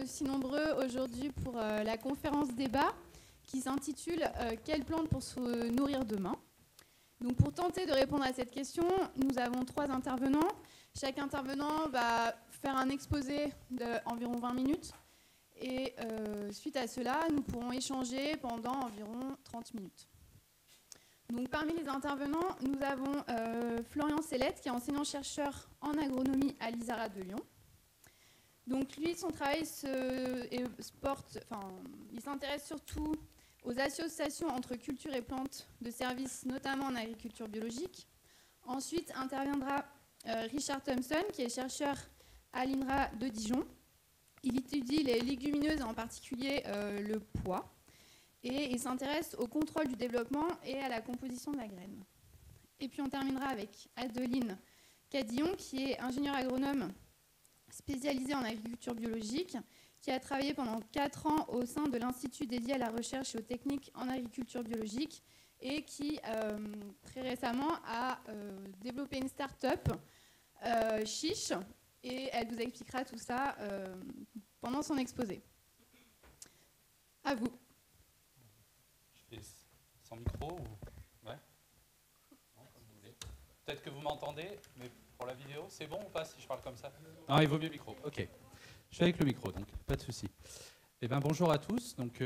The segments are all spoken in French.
aussi nombreux aujourd'hui pour la conférence débat qui s'intitule « Quelles plantes pour se nourrir demain ?» Donc pour tenter de répondre à cette question, nous avons 3 intervenants. Chaque intervenant va faire un exposé d'environ 20 minutes. Et suite à cela, nous pourrons échanger pendant environ 30 minutes. Donc, parmi les intervenants, nous avons Florian Sellette, qui est enseignant-chercheur en agronomie à l'ISARA de Lyon. Donc, lui, son travail il s'intéresse surtout aux associations entre culture et plantes de services, notamment en agriculture biologique. Ensuite, interviendra Richard Thompson, qui est chercheur à l'INRA de Dijon. Il étudie les légumineuses, en particulier le pois, et il s'intéresse au contrôle du développement et à la composition de la graine. Et puis on terminera avec Adeline Cadillon, qui est ingénieure agronome spécialisée en agriculture biologique, qui a travaillé pendant 4 ans au sein de l'Institut dédié à la recherche et aux techniques en agriculture biologique et qui, très récemment, a développé une start-up, Chiche, et elle vous expliquera tout ça pendant son exposé. À vous. Je fais sans micro ou... Ouais. Non, comme vous voulez. Peut-être que vous m'entendez, mais pour la vidéo, c'est bon ou pas si je parle comme ça? Non, il vaut mieux le micro. Ok. Je suis avec le micro, donc pas de souci. Eh bien, bonjour à tous. Donc,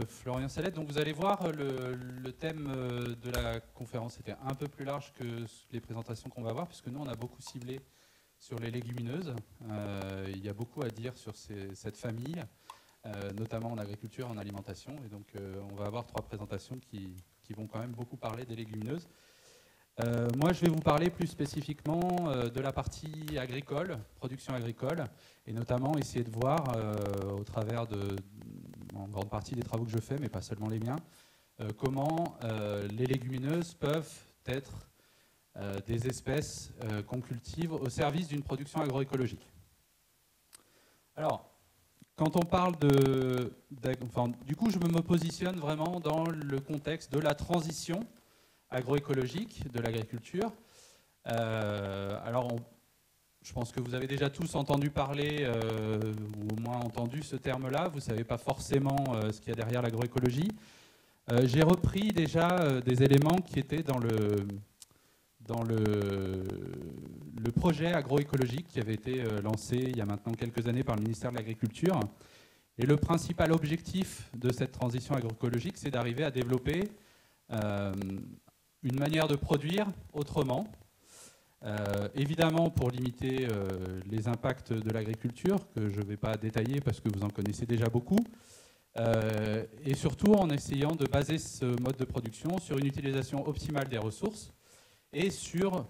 Florian Sellette. Donc, vous allez voir, le thème de la conférence était un peu plus large que les présentations qu'on va voir, puisque nous, on a beaucoup ciblé sur les légumineuses. Il y a beaucoup à dire sur cette famille, notamment en agriculture, en alimentation. Et donc, on va avoir 3 présentations qui vont quand même beaucoup parler des légumineuses. Moi, je vais vous parler plus spécifiquement de la partie agricole, production agricole, et notamment essayer de voir, au travers en grande partie des travaux que je fais, mais pas seulement les miens, comment les légumineuses peuvent être des espèces qu'on cultive au service d'une production agroécologique. Alors, quand on parle du coup, je me positionne vraiment dans le contexte de la transition agroécologique de l'agriculture. Alors, je pense que vous avez déjà tous entendu parler, ou au moins entendu ce terme-là. Vous ne savez pas forcément ce qu'il y a derrière l'agroécologie. J'ai repris déjà des éléments qui étaient dans le projet agroécologique qui avait été lancé il y a maintenant quelques années par le ministère de l'Agriculture. Et le principal objectif de cette transition agroécologique, c'est d'arriver à développer une manière de produire autrement, évidemment pour limiter les impacts de l'agriculture, que je ne vais pas détailler parce que vous en connaissez déjà beaucoup, et surtout en essayant de baser ce mode de production sur une utilisation optimale des ressources et sur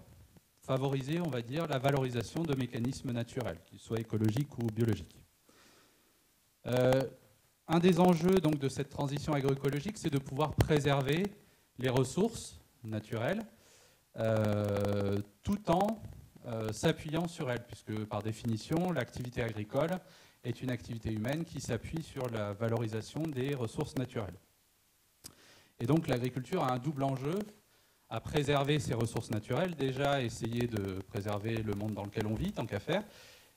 favoriser, on va dire, la valorisation de mécanismes naturels, qu'ils soient écologiques ou biologiques. Un des enjeux donc, de cette transition agroécologique, c'est de pouvoir préserver les ressources naturelles tout en s'appuyant sur elles, puisque par définition, l'activité agricole est une activité humaine qui s'appuie sur la valorisation des ressources naturelles. Et donc l'agriculture a un double enjeu à préserver ces ressources naturelles, déjà essayer de préserver le monde dans lequel on vit, tant qu'à faire,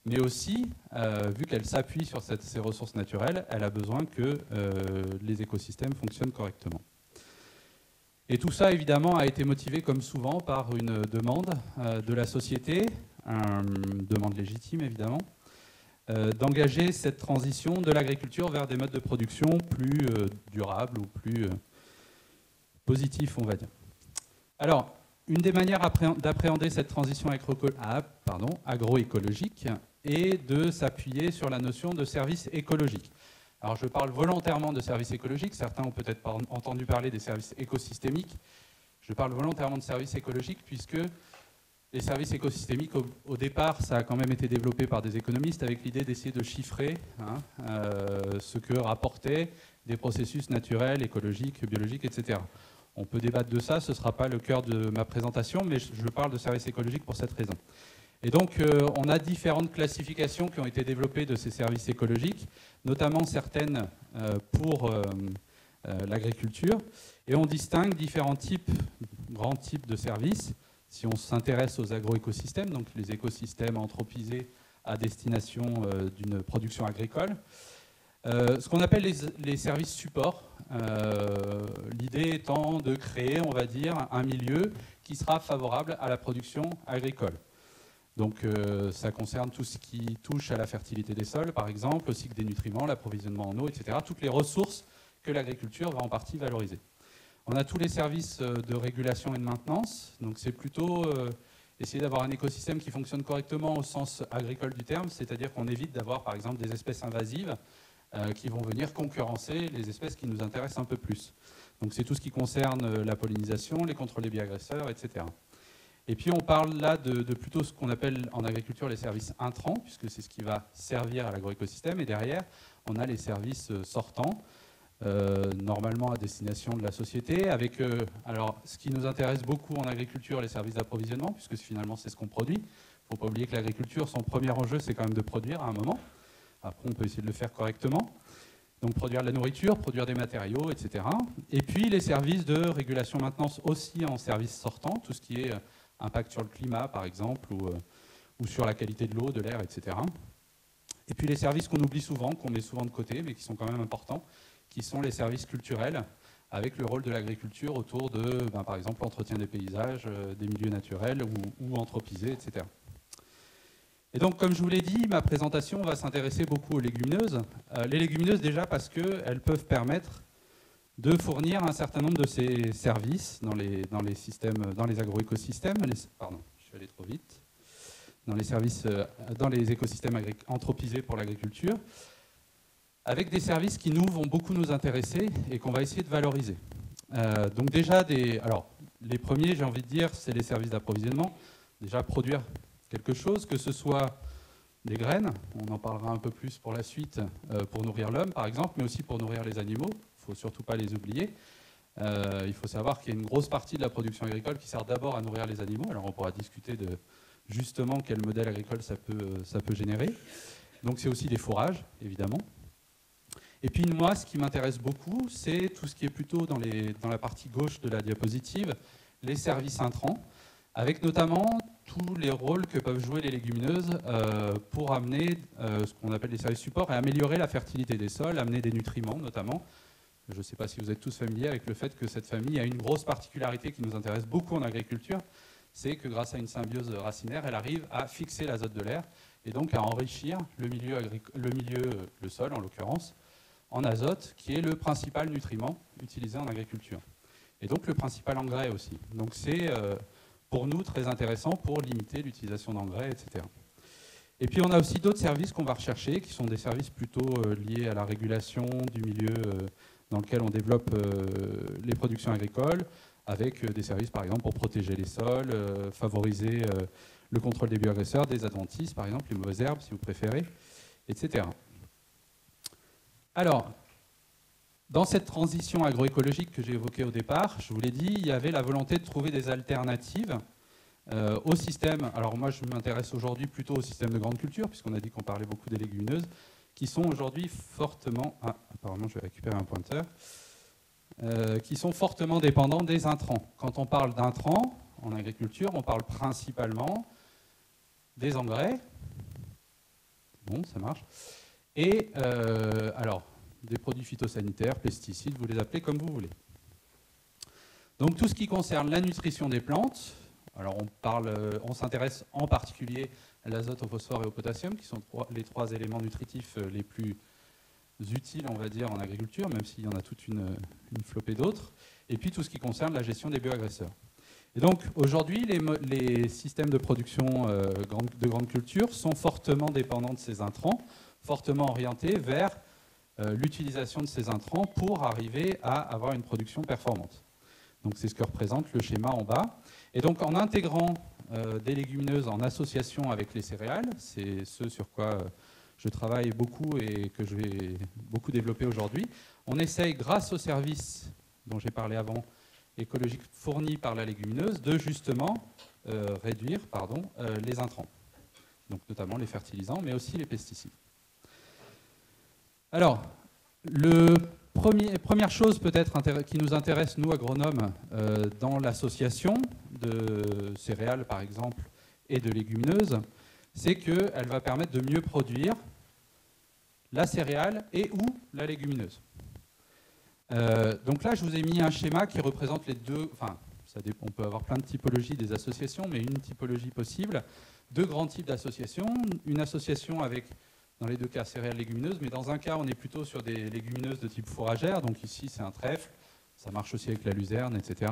mais aussi, vu qu'elle s'appuie sur ces ressources naturelles, elle a besoin que les écosystèmes fonctionnent correctement. Et tout ça, évidemment, a été motivé, comme souvent, par une demande de la société, une demande légitime, évidemment, d'engager cette transition de l'agriculture vers des modes de production plus durables ou plus positifs, on va dire. Alors, une des manières d'appréhender cette transition agroécologique est de s'appuyer sur la notion de service écologique. Alors, je parle volontairement de services écologiques. Certains ont peut-être entendu parler des services écosystémiques. Je parle volontairement de services écologiques puisque les services écosystémiques, au départ, ça a quand même été développé par des économistes avec l'idée d'essayer de chiffrer ce que rapportaient des processus naturels, écologiques, biologiques, etc. On peut débattre de ça, ce ne sera pas le cœur de ma présentation, mais je parle de services écologiques pour cette raison. Et donc, on a différentes classifications qui ont été développées de ces services écologiques, notamment certaines pour l'agriculture. Et on distingue différents grands types de services. Si on s'intéresse aux agroécosystèmes, donc les écosystèmes anthropisés à destination d'une production agricole. Ce qu'on appelle les services supports, l'idée étant de créer, on va dire, un milieu qui sera favorable à la production agricole. Donc ça concerne tout ce qui touche à la fertilité des sols, par exemple, le cycle des nutriments, l'approvisionnement en eau, etc. Toutes les ressources que l'agriculture va en partie valoriser. On a tous les services de régulation et de maintenance, donc c'est plutôt essayer d'avoir un écosystème qui fonctionne correctement au sens agricole du terme, c'est-à-dire qu'on évite d'avoir par exemple des espèces invasives qui vont venir concurrencer les espèces qui nous intéressent un peu plus. Donc c'est tout ce qui concerne la pollinisation, les contrôles des bioagresseurs, etc. Et puis on parle là de plutôt ce qu'on appelle en agriculture les services intrants, puisque c'est ce qui va servir à l'agroécosystème, et derrière on a les services sortants, normalement à destination de la société, avec alors ce qui nous intéresse beaucoup en agriculture, les services d'approvisionnement, puisque finalement c'est ce qu'on produit. Il ne faut pas oublier que l'agriculture, son premier enjeu, c'est quand même de produire à un moment. Après, on peut essayer de le faire correctement. Donc produire de la nourriture, produire des matériaux, etc. Et puis les services de régulation-maintenance aussi en services sortants, tout ce qui est impact sur le climat, par exemple, ou sur la qualité de l'eau, de l'air, etc. Et puis les services qu'on oublie souvent, qu'on met souvent de côté, mais qui sont quand même importants, qui sont les services culturels, avec le rôle de l'agriculture autour de, par exemple, l'entretien des paysages, des milieux naturels ou anthropisés, etc. Et donc, comme je vous l'ai dit, ma présentation va s'intéresser beaucoup aux légumineuses. Les légumineuses, déjà, parce qu'elles peuvent permettre de fournir un certain nombre de ces services dans les systèmes, dans les agroécosystèmes. Pardon, je suis allé trop vite. Dans les services, dans les écosystèmes anthropisés pour l'agriculture, avec des services qui vont beaucoup nous intéresser et qu'on va essayer de valoriser. Donc déjà, alors, les premiers, j'ai envie de dire, c'est les services d'approvisionnement. Déjà, produire quelque chose, que ce soit des graines, on en parlera un peu plus pour la suite, pour nourrir l'homme par exemple, mais aussi pour nourrir les animaux, il ne faut surtout pas les oublier. Il faut savoir qu'il y a une grosse partie de la production agricole qui sert d'abord à nourrir les animaux, alors on pourra discuter de justement quel modèle agricole ça peut générer. Donc c'est aussi des fourrages, évidemment. Et puis moi, ce qui m'intéresse beaucoup, c'est tout ce qui est plutôt dans la partie gauche de la diapositive, les services intrants, avec notamment tous les rôles que peuvent jouer les légumineuses pour amener ce qu'on appelle les services supports et améliorer la fertilité des sols, amener des nutriments notamment. Je ne sais pas si vous êtes tous familiers avec le fait que cette famille a une grosse particularité qui nous intéresse beaucoup en agriculture, c'est que grâce à une symbiose racinaire, elle arrive à fixer l'azote de l'air et donc à enrichir le sol en l'occurrence, en azote, qui est le principal nutriment utilisé en agriculture. Et donc le principal engrais aussi. Donc c'est pour nous très intéressant pour limiter l'utilisation d'engrais, etc. Et puis on a aussi d'autres services qu'on va rechercher, qui sont des services plutôt liés à la régulation du milieu dans lequel on développe les productions agricoles, avec des services par exemple pour protéger les sols, favoriser le contrôle des bioagresseurs, des adventices par exemple, les mauvaises herbes si vous préférez, etc. Alors, dans cette transition agroécologique que j'ai évoquée au départ, je vous l'ai dit, il y avait la volonté de trouver des alternatives au système. Alors moi, je m'intéresse aujourd'hui plutôt au système de grande culture, puisqu'on a dit qu'on parlait beaucoup des légumineuses, qui sont aujourd'hui fortement... Ah, apparemment, je vais récupérer un pointeur. Qui sont fortement dépendants des intrants. Quand on parle d'intrants en agriculture, on parle principalement des engrais. Bon, ça marche. Et alors... des produits phytosanitaires, pesticides, vous les appelez comme vous voulez. Donc tout ce qui concerne la nutrition des plantes, alors on s'intéresse en particulier à l'azote, au phosphore et au potassium, qui sont les trois éléments nutritifs les plus utiles, on va dire, en agriculture, même s'il y en a toute une flopée d'autres. Et puis tout ce qui concerne la gestion des bioagresseurs. Et donc aujourd'hui, les systèmes de production de grande culture sont fortement dépendants de ces intrants, fortement orientés vers l'utilisation de ces intrants pour arriver à avoir une production performante. Donc c'est ce que représente le schéma en bas. Et donc en intégrant des légumineuses en association avec les céréales, c'est ce sur quoi je travaille beaucoup et que je vais beaucoup développer aujourd'hui, on essaye, grâce aux services dont j'ai parlé avant, écologiques fournis par la légumineuse, de justement réduire les intrants. Donc notamment les fertilisants, mais aussi les pesticides. Alors, première chose peut-être qui nous intéresse, nous, agronomes, dans l'association de céréales, par exemple, et de légumineuses, c'est qu'elle va permettre de mieux produire la céréale et ou la légumineuse. Donc là, je vous ai mis un schéma qui représente les deux, enfin, on peut avoir plein de typologies des associations, mais une typologie possible, deux grands types d'associations. Une association avec, dans les deux cas, céréales légumineuses, mais dans un cas, on est plutôt sur des légumineuses de type fourragère, donc ici, c'est un trèfle, ça marche aussi avec la luzerne, etc.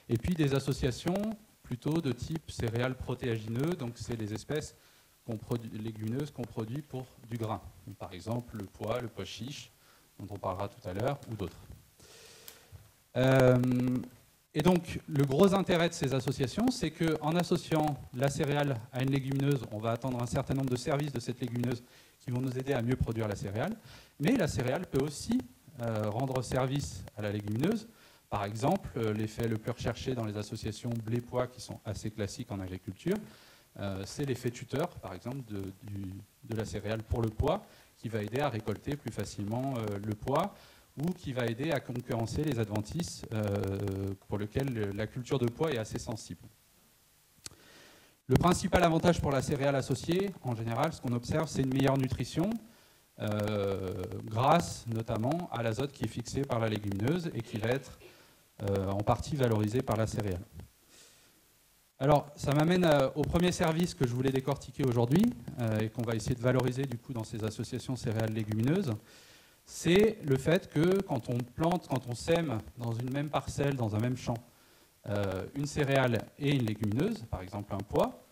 Et puis des associations plutôt de type céréales protéagineux, donc c'est les espèces légumineuses qu'on produit pour du grain. Donc, par exemple, le pois chiche, dont on parlera tout à l'heure, ou d'autres. Et donc, le gros intérêt de ces associations, c'est qu'en associant la céréale à une légumineuse, on va attendre un certain nombre de services de cette légumineuse qui vont nous aider à mieux produire la céréale. Mais la céréale peut aussi rendre service à la légumineuse. Par exemple, l'effet le plus recherché dans les associations blé-pois, qui sont assez classiques en agriculture, c'est l'effet tuteur, par exemple, de la céréale pour le pois, qui va aider à récolter plus facilement le pois, ou qui va aider à concurrencer les adventices pour lesquels la culture de pois est assez sensible. Le principal avantage pour la céréale associée, en général, ce qu'on observe, c'est une meilleure nutrition, grâce notamment à l'azote qui est fixé par la légumineuse et qui va être en partie valorisé par la céréale. Alors, ça m'amène au premier service que je voulais décortiquer aujourd'hui et qu'on va essayer de valoriser du coup dans ces associations céréales légumineuses. C'est le fait que quand on plante, quand on sème dans une même parcelle, dans un même champ, une céréale et une légumineuse, par exemple un pois,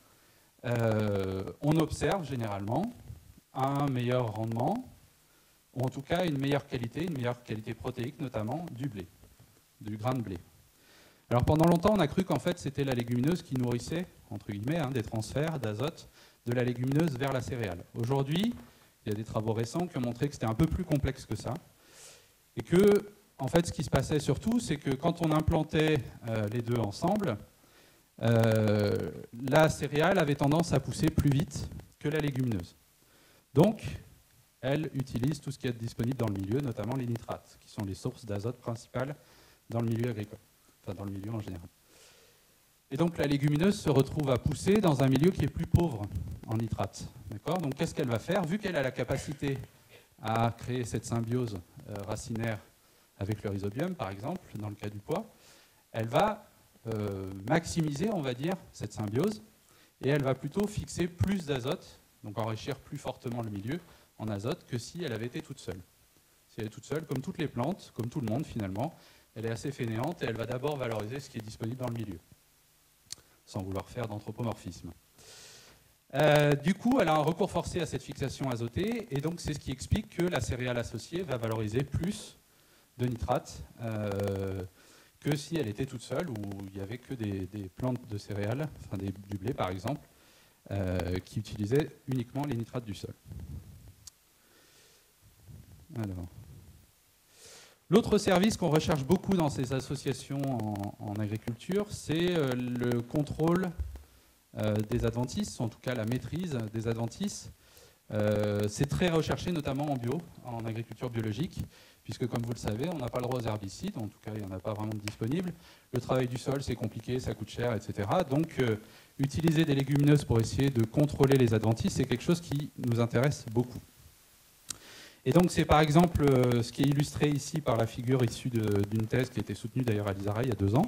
on observe généralement un meilleur rendement, ou en tout cas une meilleure qualité protéique notamment du blé, du grain de blé. Alors pendant longtemps, on a cru qu'en fait c'était la légumineuse qui nourrissait, entre guillemets, des transferts d'azote de la légumineuse vers la céréale. Aujourd'hui, il y a des travaux récents qui ont montré que c'était un peu plus complexe que ça. Et que, en fait, ce qui se passait surtout, c'est que quand on implantait les deux ensemble, la céréale avait tendance à pousser plus vite que la légumineuse. Donc, elle utilise tout ce qui est disponible dans le milieu, notamment les nitrates, qui sont les sources d'azote principales dans le milieu agricole, enfin dans le milieu en général. Et donc la légumineuse se retrouve à pousser dans un milieu qui est plus pauvre en nitrates. Donc qu'est-ce qu'elle va faire? Vu qu'elle a la capacité à créer cette symbiose racinaire avec le rhizobium, par exemple, dans le cas du pois, elle va maximiser, on va dire, cette symbiose, et elle va plutôt fixer plus d'azote, donc enrichir plus fortement le milieu en azote que si elle avait été toute seule. Si elle est toute seule, comme toutes les plantes, comme tout le monde finalement, elle est assez fainéante et elle va d'abord valoriser ce qui est disponible dans le milieu, sans vouloir faire d'anthropomorphisme. Du coup, elle a un recours forcé à cette fixation azotée, et donc c'est ce qui explique que la céréale associée va valoriser plus de nitrates que si elle était toute seule, où il n'y avait que des plantes de céréales, enfin du blé par exemple, qui utilisaient uniquement les nitrates du sol. Alors. L'autre service qu'on recherche beaucoup dans ces associations en agriculture, c'est le contrôle des adventices, en tout cas la maîtrise des adventices. C'est très recherché notamment en bio, en agriculture biologique, puisque comme vous le savez, on n'a pas le droit aux herbicides, en tout cas il n'y en a pas vraiment de disponibles. Le travail du sol, c'est compliqué, ça coûte cher, etc. Donc utiliser des légumineuses pour essayer de contrôler les adventices, c'est quelque chose qui nous intéresse beaucoup. Et donc c'est par exemple ce qui est illustré ici par la figure issue d'une thèse qui a été soutenue d'ailleurs à l'ISARA il y a 2 ans,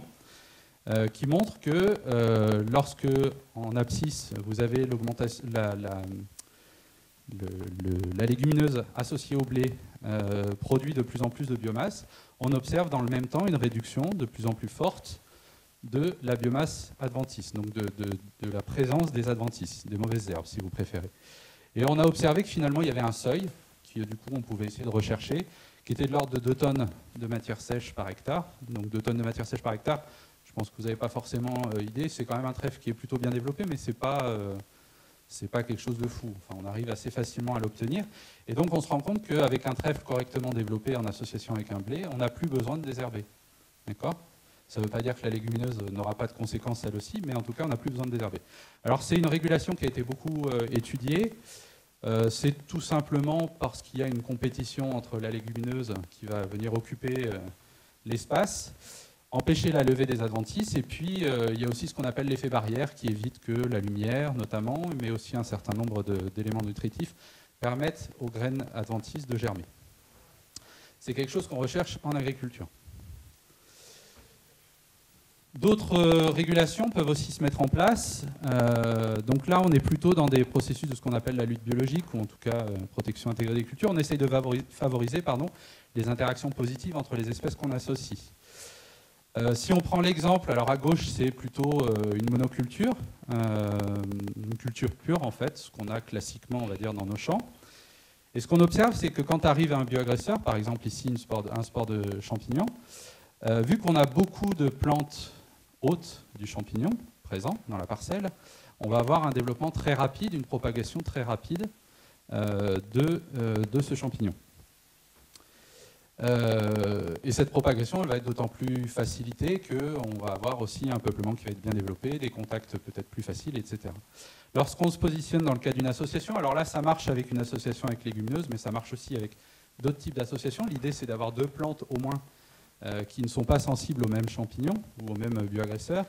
qui montre que lorsque en abscisse vous avez la légumineuse associée au blé produit de plus en plus de biomasse, on observe dans le même temps une réduction de plus en plus forte de la biomasse adventice, donc de la présence des adventices, des mauvaises herbes si vous préférez. Et on a observé que finalement il y avait un seuil qui du coup on pouvait essayer de rechercher, qui était de l'ordre de 2 tonnes de matière sèche par hectare. Donc 2 tonnes de matière sèche par hectare, je pense que vous n'avez pas forcément idée, c'est quand même un trèfle qui est plutôt bien développé, mais c'est pas quelque chose de fou. Enfin, on arrive assez facilement à l'obtenir. Et donc on se rend compte qu'avec un trèfle correctement développé en association avec un blé, on n'a plus besoin de désherber. D'accord ? Ça ne veut pas dire que la légumineuse n'aura pas de conséquences elle aussi, mais en tout cas on n'a plus besoin de désherber. Alors c'est une régulation qui a été beaucoup étudiée. C'est tout simplement parce qu'il y a une compétition entre la légumineuse qui va venir occuper l'espace empêcher la levée des adventices. Et puis, il y a aussi ce qu'on appelle l'effet barrière, qui évite que la lumière, notamment, mais aussi un certain nombre d'éléments nutritifs, permettent aux graines adventices de germer. C'est quelque chose qu'on recherche en agriculture. D'autres régulations peuvent aussi se mettre en place. Donc là, on est plutôt dans des processus de ce qu'on appelle la lutte biologique, ou en tout cas protection intégrée des cultures. On essaye de favoriser les interactions positives entre les espèces qu'on associe. Si on prend l'exemple, alors à gauche, c'est plutôt une monoculture, une culture pure en fait, ce qu'on a classiquement, on va dire, dans nos champs. Et ce qu'on observe, c'est que quand arrive un bioagresseur, par exemple ici un spore de champignon, vu qu'on a beaucoup de plantes hôtes du champignon présents dans la parcelle, on va avoir un développement très rapide, une propagation très rapide de ce champignon. Et cette propagation, elle va être d'autant plus facilitée qu'on va avoir aussi un peuplement qui va être bien développé, des contacts peut-être plus faciles, etc. Lorsqu'on se positionne dans le cas d'une association, alors là, ça marche avec une association avec légumineuses, mais ça marche aussi avec d'autres types d'associations. L'idée, c'est d'avoir deux plantes au moins qui ne sont pas sensibles aux mêmes champignons ou aux mêmes bioagresseurs.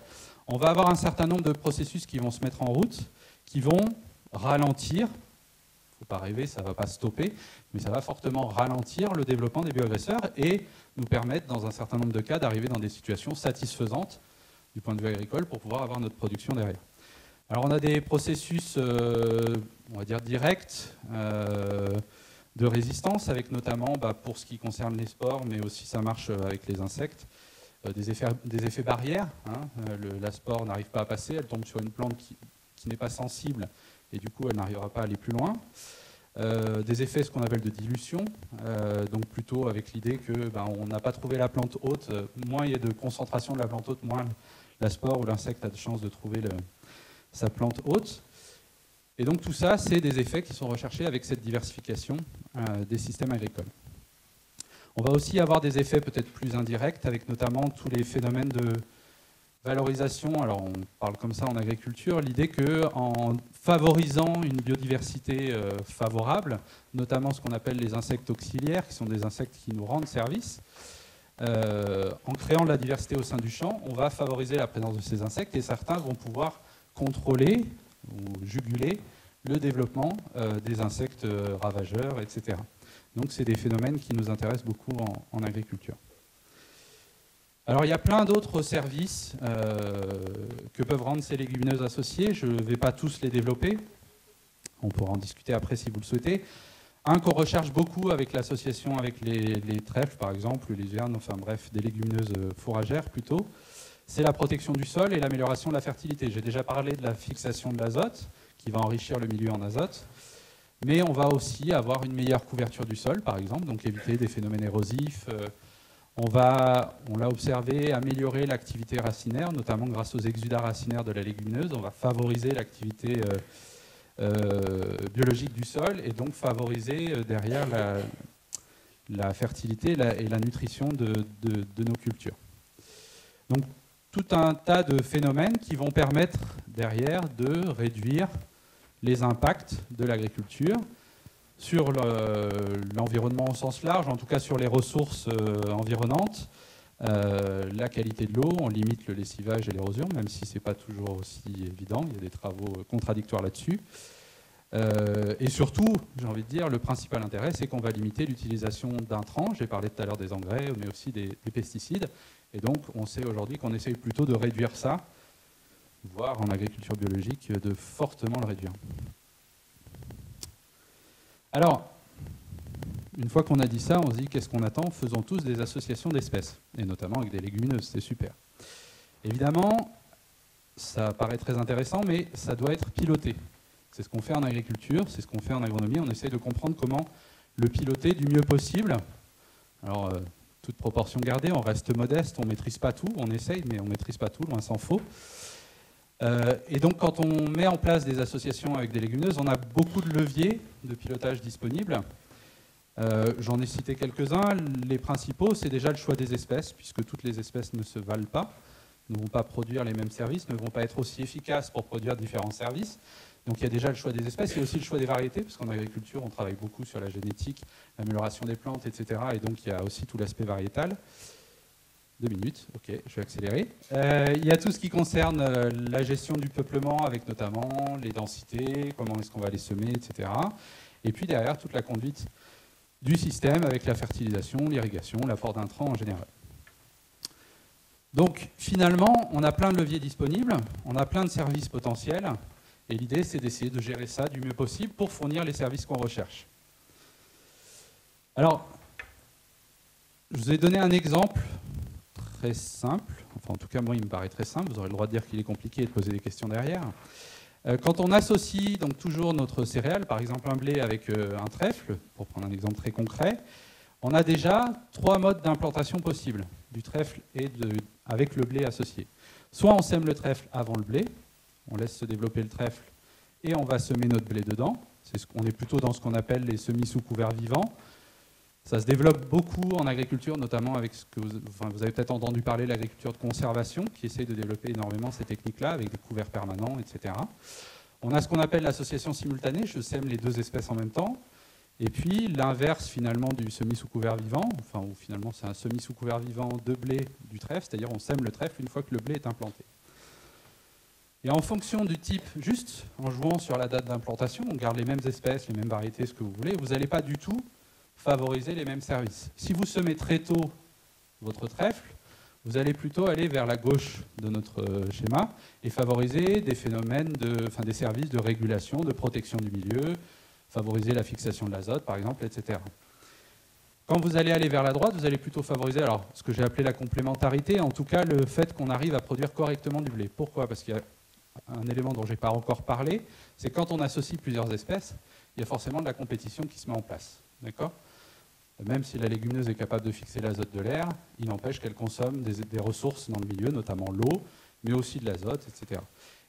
On va avoir un certain nombre de processus qui vont se mettre en route, qui vont ralentir. Il ne faut pas rêver, ça ne va pas stopper, mais ça va fortement ralentir le développement des bioagresseurs et nous permettre, dans un certain nombre de cas, d'arriver dans des situations satisfaisantes du point de vue agricole pour pouvoir avoir notre production derrière. Alors on a des processus, on va dire, directs de résistance, avec notamment, pour ce qui concerne les spores, mais aussi ça marche avec les insectes, des effets barrières. La spore n'arrive pas à passer, elle tombe sur une plante qui n'est pas sensible, et du coup elle n'arrivera pas à aller plus loin. Des effets, ce qu'on appelle de dilution, donc plutôt avec l'idée que on n'a pas trouvé la plante hôte, moins il y a de concentration de la plante hôte, moins la spore ou l'insecte a de chances de trouver sa plante hôte. Et donc tout ça, c'est des effets qui sont recherchés avec cette diversification des systèmes agricoles. On va aussi avoir des effets peut-être plus indirects, avec notamment tous les phénomènes de valorisation. Alors on parle comme ça en agriculture, l'idée qu'en favorisant une biodiversité favorable, notamment ce qu'on appelle les insectes auxiliaires, qui sont des insectes qui nous rendent service, en créant de la diversité au sein du champ, on va favoriser la présence de ces insectes et certains vont pouvoir contrôler ou juguler le développement des insectes ravageurs, etc. Donc c'est des phénomènes qui nous intéressent beaucoup en agriculture. Alors il y a plein d'autres services que peuvent rendre ces légumineuses associées. Je ne vais pas tous les développer. On pourra en discuter après si vous le souhaitez. Un qu'on recherche beaucoup avec l'association avec les trèfles, par exemple, les luzernes, enfin bref, des légumineuses fourragères plutôt, c'est la protection du sol et l'amélioration de la fertilité. J'ai déjà parlé de la fixation de l'azote, qui va enrichir le milieu en azote. Mais on va aussi avoir une meilleure couverture du sol, par exemple, donc éviter des phénomènes érosifs. On l'a observé, améliorer l'activité racinaire, notamment grâce aux exudats racinaires de la légumineuse. On va favoriser l'activité biologique du sol et donc favoriser derrière la fertilité et la nutrition de nos cultures. Donc tout un tas de phénomènes qui vont permettre derrière de réduire les impacts de l'agriculture sur l'environnement au sens large, en tout cas sur les ressources environnantes, la qualité de l'eau, on limite le lessivage et l'érosion, même si ce n'est pas toujours aussi évident, il y a des travaux contradictoires là-dessus. Et surtout, j'ai envie de dire, le principal intérêt, c'est qu'on va limiter l'utilisation d'intrants, j'ai parlé tout à l'heure des engrais, mais aussi des pesticides, et donc on sait aujourd'hui qu'on essaye plutôt de réduire ça, voire en agriculture biologique, de fortement le réduire. Alors, une fois qu'on a dit ça, on se dit qu'est-ce qu'on attend? Faisons tous des associations d'espèces, et notamment avec des légumineuses, c'est super. Évidemment, ça paraît très intéressant, mais ça doit être piloté. C'est ce qu'on fait en agriculture, c'est ce qu'on fait en agronomie, on essaie de comprendre comment le piloter du mieux possible. Alors, toute proportion gardée, on reste modeste, on ne maîtrise pas tout, on essaye, mais on ne maîtrise pas tout, loin s'en faut. Et donc, quand on met en place des associations avec des légumineuses, on a beaucoup de leviers de pilotage disponibles. J'en ai cité quelques-uns. Les principaux, c'est déjà le choix des espèces, puisque toutes les espèces ne se valent pas, ne vont pas produire les mêmes services, ne vont pas être aussi efficaces pour produire différents services. Donc il y a déjà le choix des espèces, il y a aussi le choix des variétés, parce qu'en agriculture, on travaille beaucoup sur la génétique, l'amélioration des plantes, etc. Et donc il y a aussi tout l'aspect variétal. 2 minutes, ok, je vais accélérer. Il y a tout ce qui concerne la gestion du peuplement, avec notamment les densités, comment est-ce qu'on va les semer, etc. Et puis derrière, toute la conduite du système avec la fertilisation, l'irrigation, l'apport d'intrants en général. Donc finalement, on a plein de leviers disponibles, on a plein de services potentiels, et l'idée c'est d'essayer de gérer ça du mieux possible pour fournir les services qu'on recherche. Alors, je vous ai donné un exemple très simple, enfin en tout cas moi il me paraît très simple, vous aurez le droit de dire qu'il est compliqué et de poser des questions derrière. Quand on associe donc toujours notre céréale, par exemple un blé avec un trèfle, pour prendre un exemple très concret, on a déjà 3 modes d'implantation possibles du trèfle et avec le blé associé. Soit on sème le trèfle avant le blé, on laisse se développer le trèfle et on va semer notre blé dedans. On est plutôt dans ce qu'on appelle les semis sous couvert vivant. Ça se développe beaucoup en agriculture, notamment avec ce que vous avez peut-être entendu parler, l'agriculture de conservation, qui essaye de développer énormément ces techniques-là, avec des couverts permanents, etc. On a ce qu'on appelle l'association simultanée, je sème les 2 espèces en même temps. Et puis l'inverse finalement du semis sous couvert vivant, enfin où finalement c'est un semis sous couvert vivant de blé du trèfle, c'est-à-dire on sème le trèfle une fois que le blé est implanté. Et en fonction du type, juste en jouant sur la date d'implantation, on garde les mêmes espèces, les mêmes variétés, ce que vous voulez, vous n'allez pas du tout favoriser les mêmes services. Si vous semez très tôt votre trèfle, vous allez plutôt aller vers la gauche de notre schéma et favoriser des phénomènes, des services de régulation, de protection du milieu, favoriser la fixation de l'azote, par exemple, etc. Quand vous allez aller vers la droite, vous allez plutôt favoriser alors, ce que j'ai appelé la complémentarité, en tout cas le fait qu'on arrive à produire correctement du blé. Pourquoi? Parce qu'il y a un élément dont je n'ai pas encore parlé, c'est quand on associe plusieurs espèces, il y a forcément de la compétition qui se met en place. D'accord? Même si la légumineuse est capable de fixer l'azote de l'air, il n'empêche qu'elle consomme des ressources dans le milieu, notamment l'eau, mais aussi de l'azote, etc.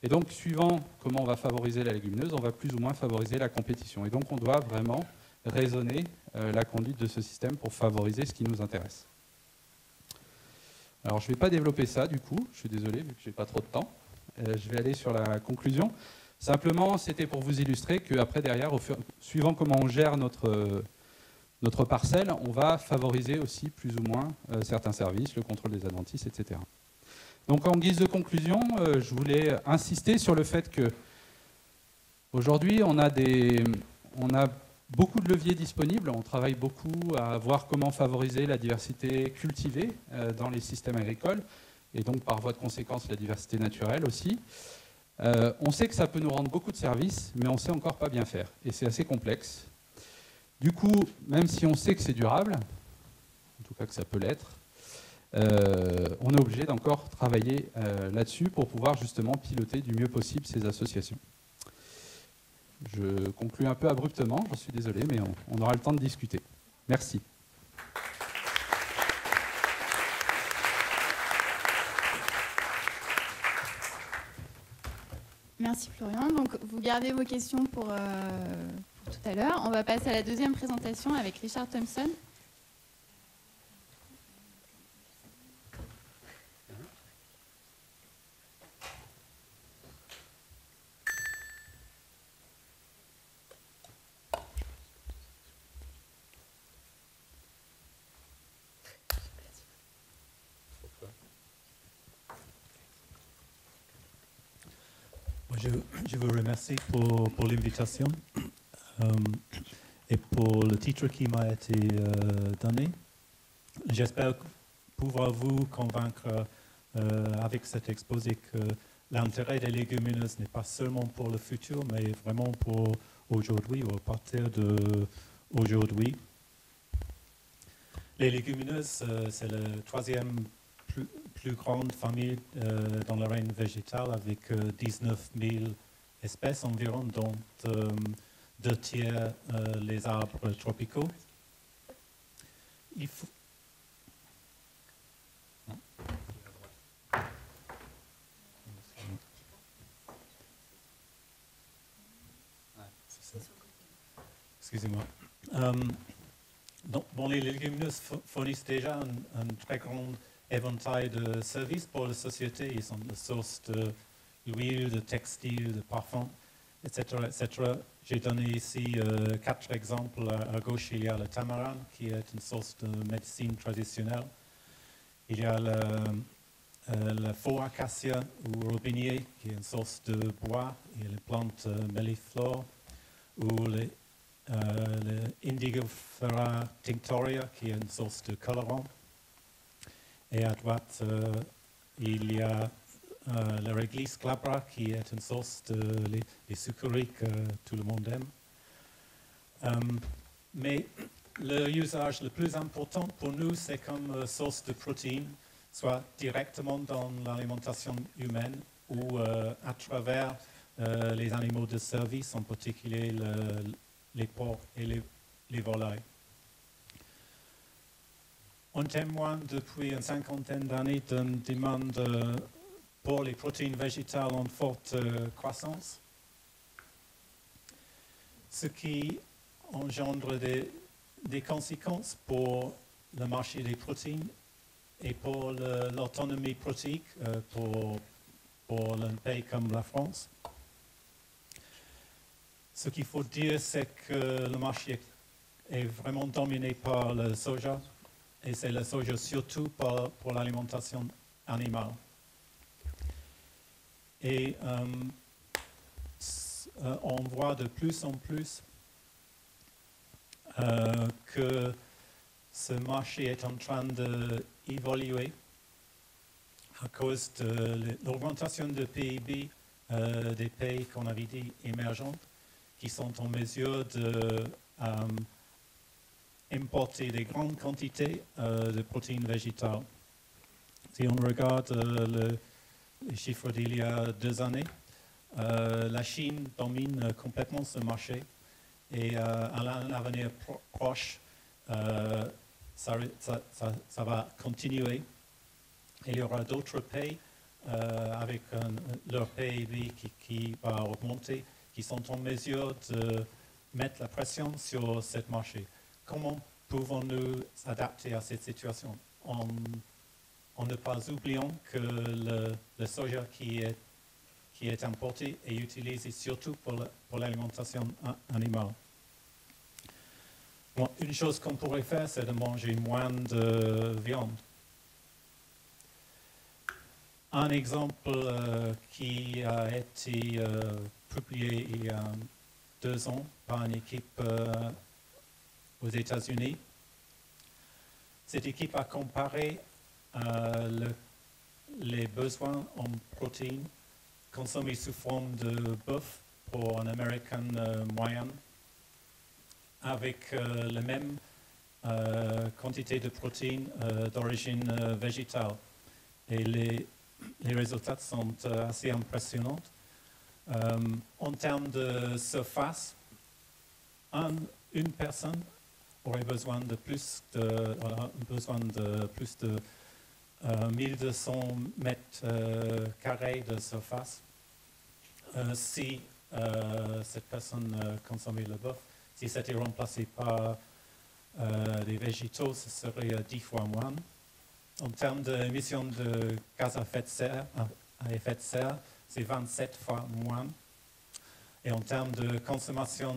Et donc, suivant comment on va favoriser la légumineuse, on va plus ou moins favoriser la compétition. Et donc, on doit vraiment raisonner la conduite de ce système pour favoriser ce qui nous intéresse. Alors, je ne vais pas développer ça, du coup, je suis désolé, vu que je n'ai pas trop de temps. Je vais aller sur la conclusion. Simplement, c'était pour vous illustrer qu'après, derrière, suivant comment on gère notre parcelle, on va favoriser aussi plus ou moins certains services, le contrôle des adventices, etc. Donc en guise de conclusion, je voulais insister sur le fait que aujourd'hui on a beaucoup de leviers disponibles, on travaille beaucoup à voir comment favoriser la diversité cultivée dans les systèmes agricoles, et donc par voie de conséquence la diversité naturelle aussi. On sait que ça peut nous rendre beaucoup de services, mais on ne sait encore pas bien faire, et c'est assez complexe. Du coup, même si on sait que c'est durable, en tout cas que ça peut l'être, on est obligé d'encore travailler là-dessus pour pouvoir justement piloter du mieux possible ces associations. Je conclue un peu abruptement, j'en suis désolé, mais on aura le temps de discuter. Merci. Merci Florian. Donc, vous gardez vos questions pour tout à l'heure. On va passer à la deuxième présentation avec Richard Thompson. Je vous remercie pour l'invitation et pour le titre qui m'a été donné. J'espère pouvoir vous convaincre avec cet exposé que l'intérêt des légumineuses n'est pas seulement pour le futur, mais vraiment pour aujourd'hui ou à partir d'aujourd'hui. Les légumineuses, c'est la troisième plus grande famille dans le règne végétal avec 19 000 espèces environ, dont 2 tiers les arbres tropicaux. Il faut... Excusez-moi. Donc, les légumineuses fournissent déjà un très grand éventail de services pour la société. Ils sont la source de l'huile, de textiles, de parfums, etc. etc. J'ai donné ici 4 exemples. À gauche, il y a le tamarin, qui est une source de médecine traditionnelle. Il y a le faux acacia ou robinier, qui est une source de bois, et les plantes melliflores, ou le Indigofera tinctoria, qui est une source de colorant. Et à droite, il y a le réglisse glabra, qui est une source de les sucreries que tout le monde aime. Mais le usage le plus important pour nous, c'est comme source de protéines, soit directement dans l'alimentation humaine ou à travers les animaux de service, en particulier les porcs et les volailles. On témoigne depuis une cinquantaine d'années d'une demande pour les protéines végétales en forte croissance, ce qui engendre des conséquences pour le marché des protéines et pour l'autonomie protéique pour un pays comme la France. Ce qu'il faut dire, c'est que le marché est vraiment dominé par le soja, et c'est le soja surtout pour l'alimentation animale. Et on voit de plus en plus que ce marché est en train d'évoluer à cause de l'augmentation de PIB des pays qu'on avait dit émergents, qui sont en mesure d'importer des grandes quantités de protéines végétales. Si on regarde les chiffres d'il y a 2 années, la Chine domine complètement ce marché, et à l'avenir proche, ça va continuer. Il y aura d'autres pays avec leur PIB qui va augmenter, qui sont en mesure de mettre la pression sur ce marché. Comment pouvons-nous s'adapter à cette situation en ne pas oubliant que le soja qui est importé est utilisé surtout pour l'alimentation animale? Bon, une chose qu'on pourrait faire, c'est de manger moins de viande. Un exemple qui a été publié il y a 2 ans par une équipe aux États-Unis. Cette équipe a comparé les besoins en protéines consommés sous forme de bœuf pour un Américain moyen avec la même quantité de protéines d'origine végétale. Et les résultats sont assez impressionnants. En termes de surface, une personne aurait besoin de plus de 1200 mètres carrés de surface si cette personne consommait le bœuf. Si c'était remplacé par des végétaux, ce serait 10 fois moins. En termes d'émissions de gaz à effet de serre, c'est 27 fois moins. Et en termes de consommation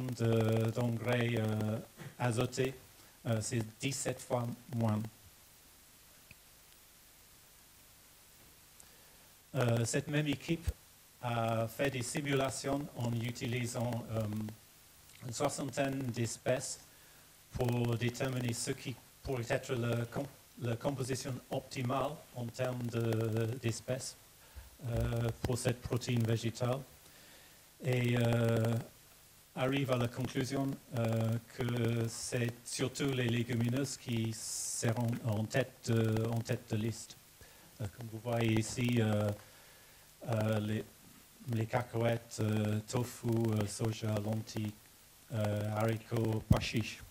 d'engrais azotés, c'est 17 fois moins. Cette même équipe a fait des simulations en utilisant une soixantaine d'espèces pour déterminer ce qui pourrait être la composition optimale en termes d'espèces pour cette protéine végétale, et arrive à la conclusion que c'est surtout les légumineuses qui seront en tête de liste. Comme vous voyez ici, les cacahuètes, tofu, soja, lentilles, haricots, pois chiches.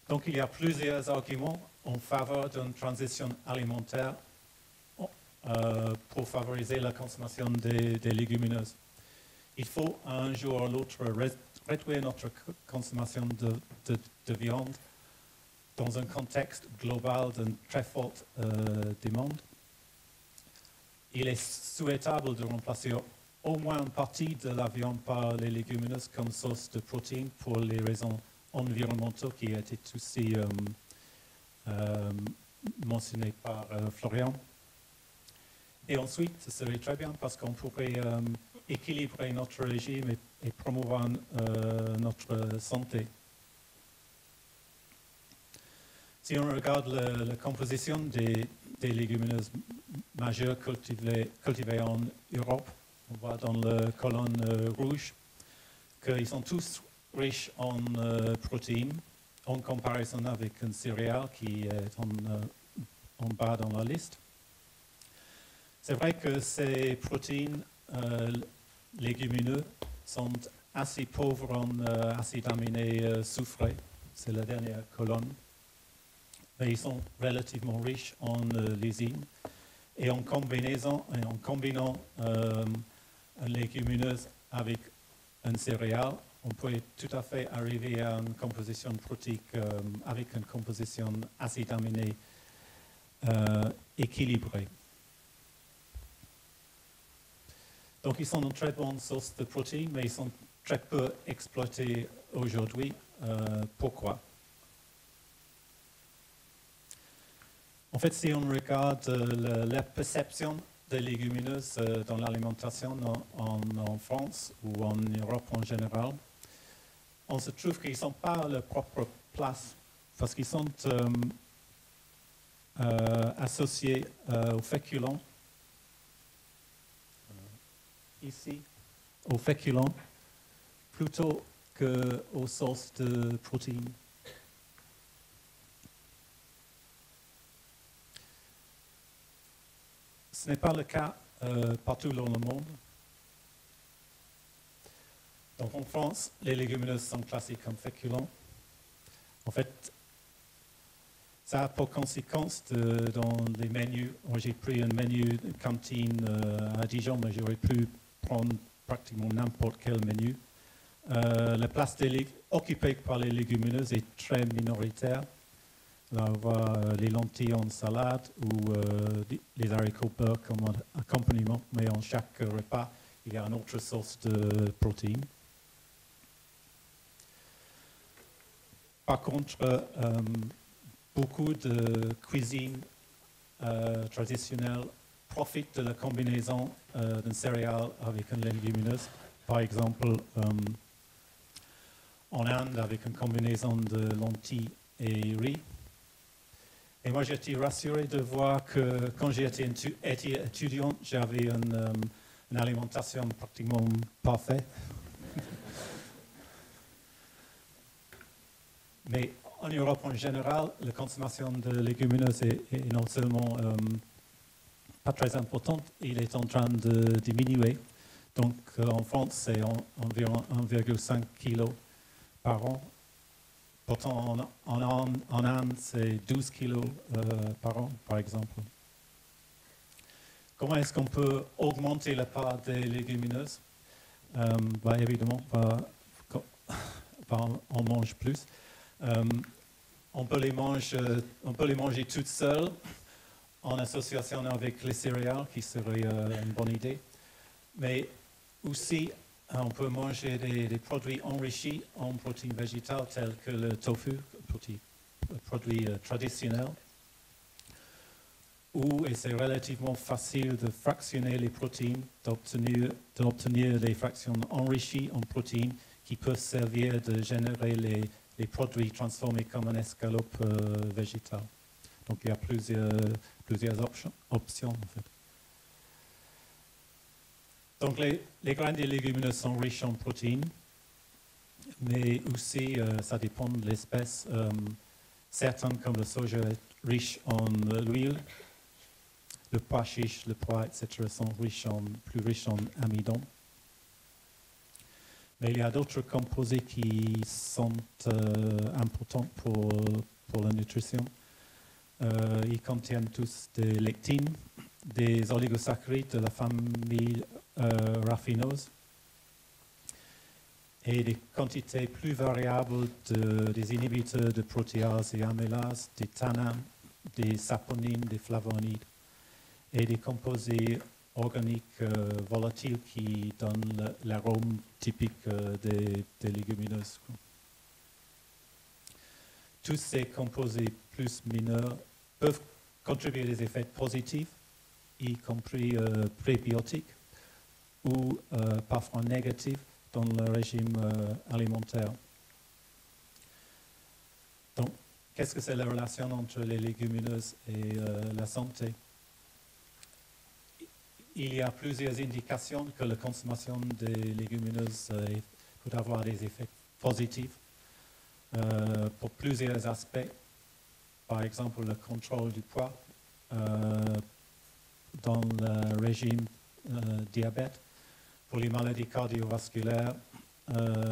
Donc il y a plusieurs arguments en faveur d'une transition alimentaire pour favoriser la consommation des légumineuses. Il faut un jour ou l'autre réduire notre consommation de viande dans un contexte global d'une très forte demande. Il est souhaitable de remplacer au moins une partie de la viande par les légumineuses comme source de protéines pour les raisons environnementaux qui a été aussi mentionné par Florian. Et ensuite, ce serait très bien parce qu'on pourrait équilibrer notre régime et promouvoir notre santé. Si on regarde la composition des légumineuses majeures cultivées en Europe, on voit dans la colonne rouge qu'ils sont tous riches en protéines en comparaison avec un céréale qui est en bas dans la liste. C'est vrai que ces protéines légumineuses sont assez pauvres en acides aminés soufrés, c'est la dernière colonne, mais ils sont relativement riches en lysine. Et en combinant une légumineuse avec un céréale, on peut tout à fait arriver à une composition protéique avec une composition acide aminé équilibrée. Donc ils sont une très bonne source de protéines, mais ils sont très peu exploités aujourd'hui. Pourquoi? En fait, si on regarde la perception des légumineuses dans l'alimentation en France ou en Europe en général, on se trouve qu'ils ne sont pas à leur propre place parce qu'ils sont associés aux féculents, ici, aux féculents, plutôt qu'aux sources de protéines. Ce n'est pas le cas partout dans le monde. Donc en France, les légumineuses sont classées comme féculents. En fait, ça a pour conséquence dans les menus, j'ai pris un menu de cantine à Dijon, mais j'aurais pu prendre pratiquement n'importe quel menu. La place occupée par les légumineuses est très minoritaire. Là, on voit les lentilles en salade ou les haricots beurre comme accompagnement, mais en chaque repas, il y a une autre source de protéines. Par contre, beaucoup de cuisines traditionnelles profitent de la combinaison d'un céréale avec une légumineuse. Par exemple, en Inde, avec une combinaison de lentilles et riz. Et moi, j'étais rassuré de voir que quand j'étais étudiant, j'avais une alimentation pratiquement parfaite. Mais en Europe en général, la consommation de légumineuses est non seulement pas très importante, il est en train de diminuer. Donc en France, c'est environ 1,5 kg par an. Pourtant, en Inde, c'est 12 kilos par an, par exemple. Comment est-ce qu'on peut augmenter la part des légumineuses? Évidemment, on mange plus. On peut les manger toutes seules, en association avec les céréales, qui serait une bonne idée. Mais aussi, on peut manger des produits enrichis en protéines végétales tels que le tofu, produit traditionnel, et c'est relativement facile de fractionner les protéines, d'obtenir des fractions enrichies en protéines qui peuvent servir de générer les produits transformés comme un escalope végétal. Donc il y a plusieurs options en fait. Donc les graines des légumineuses sont riches en protéines, mais aussi ça dépend de l'espèce. Certaines comme le soja est riche en l'huile, le pois chiche, le pois, etc. sont plus riches en amidon. Mais il y a d'autres composés qui sont importants pour la nutrition. Ils contiennent tous des lectines, des oligosaccharides de la famille raffinose et des quantités plus variables des inhibiteurs de protéases et amylases, des tannins, des saponines, des flavonoïdes et des composés organiques volatiles qui donnent l'arôme typique des légumineuses. tous ces composés plus mineurs peuvent contribuer à des effets positifs, y compris prébiotiques, ou parfois négatifs dans le régime alimentaire. Donc, qu'est-ce que c'est la relation entre les légumineuses et la santé? Il y a plusieurs indications que la consommation des légumineuses peut avoir des effets positifs pour plusieurs aspects. Par exemple, le contrôle du poids dans le régime diabète, pour les maladies cardiovasculaires,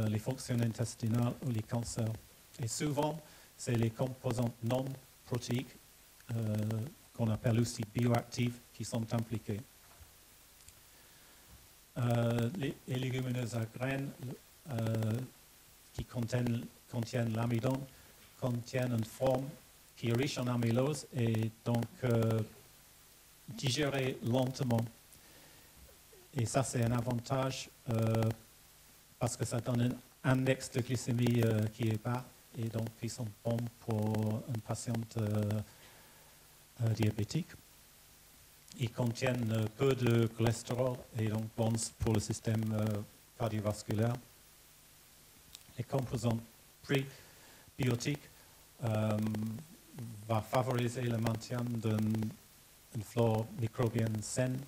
les fonctions intestinales ou les cancers. Et souvent, c'est les composants non protéiques, qu'on appelle aussi bioactifs, qui sont impliqués. Les légumineuses à graines qui contiennent l'amidon contiennent une forme qui est riche en amylose et donc digérée lentement. Et ça, c'est un avantage parce que ça donne un index de glycémie qui est bas et donc ils sont bons pour une patiente diabétique. Ils contiennent peu de cholestérol et donc bons pour le système cardiovasculaire. Les composants prébiotiques vont favoriser le maintien d'une flore microbienne saine.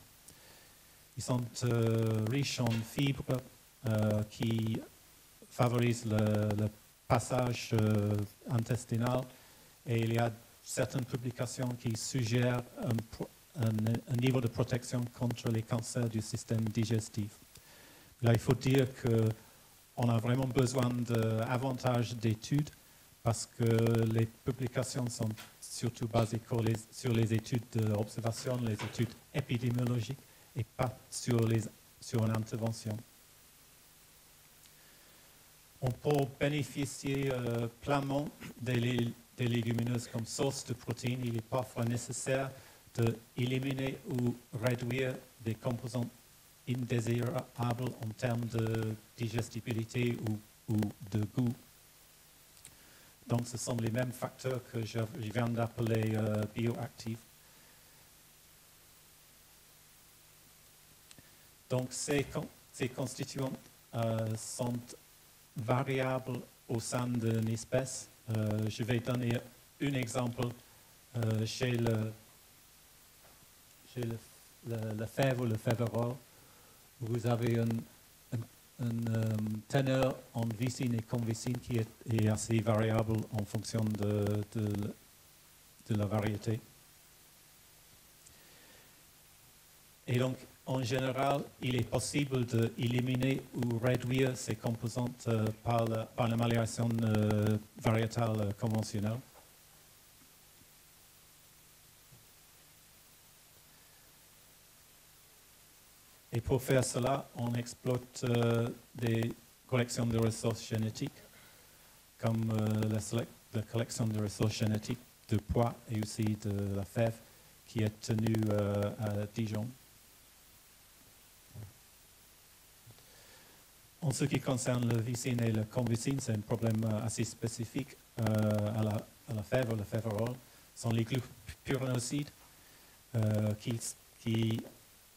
Ils sont riches en fibres qui favorisent le passage intestinal et il y a certaines publications qui suggèrent un niveau de protection contre les cancers du système digestif. Là, il faut dire qu'on a vraiment besoin davantage d'études parce que les publications sont surtout basées sur les études d'observation, les études épidémiologiques et pas sur une intervention. On peut bénéficier pleinement des légumineuses comme source de protéines. Il est parfois nécessaire d'éliminer ou réduire des composants indésirables en termes de digestibilité ou de goût. Donc ce sont les mêmes facteurs que je viens d'appeler bioactifs. Donc ces constituants sont variables au sein d'une espèce. Je vais donner un exemple chez le fève ou le févrole. Vous avez une teneur en vicine et convicine qui est assez variable en fonction de la variété. Et donc, en général, il est possible d'éliminer ou réduire ces composantes par l'amélioration variétale conventionnelle. Et pour faire cela, on exploite des collections de ressources génétiques, comme la collection de ressources génétiques de pois et aussi de la fève qui est tenue à Dijon. En ce qui concerne le vicine et le convicine, c'est un problème assez spécifique à la fève ou le févrole. Ce sont les glucuronosides qui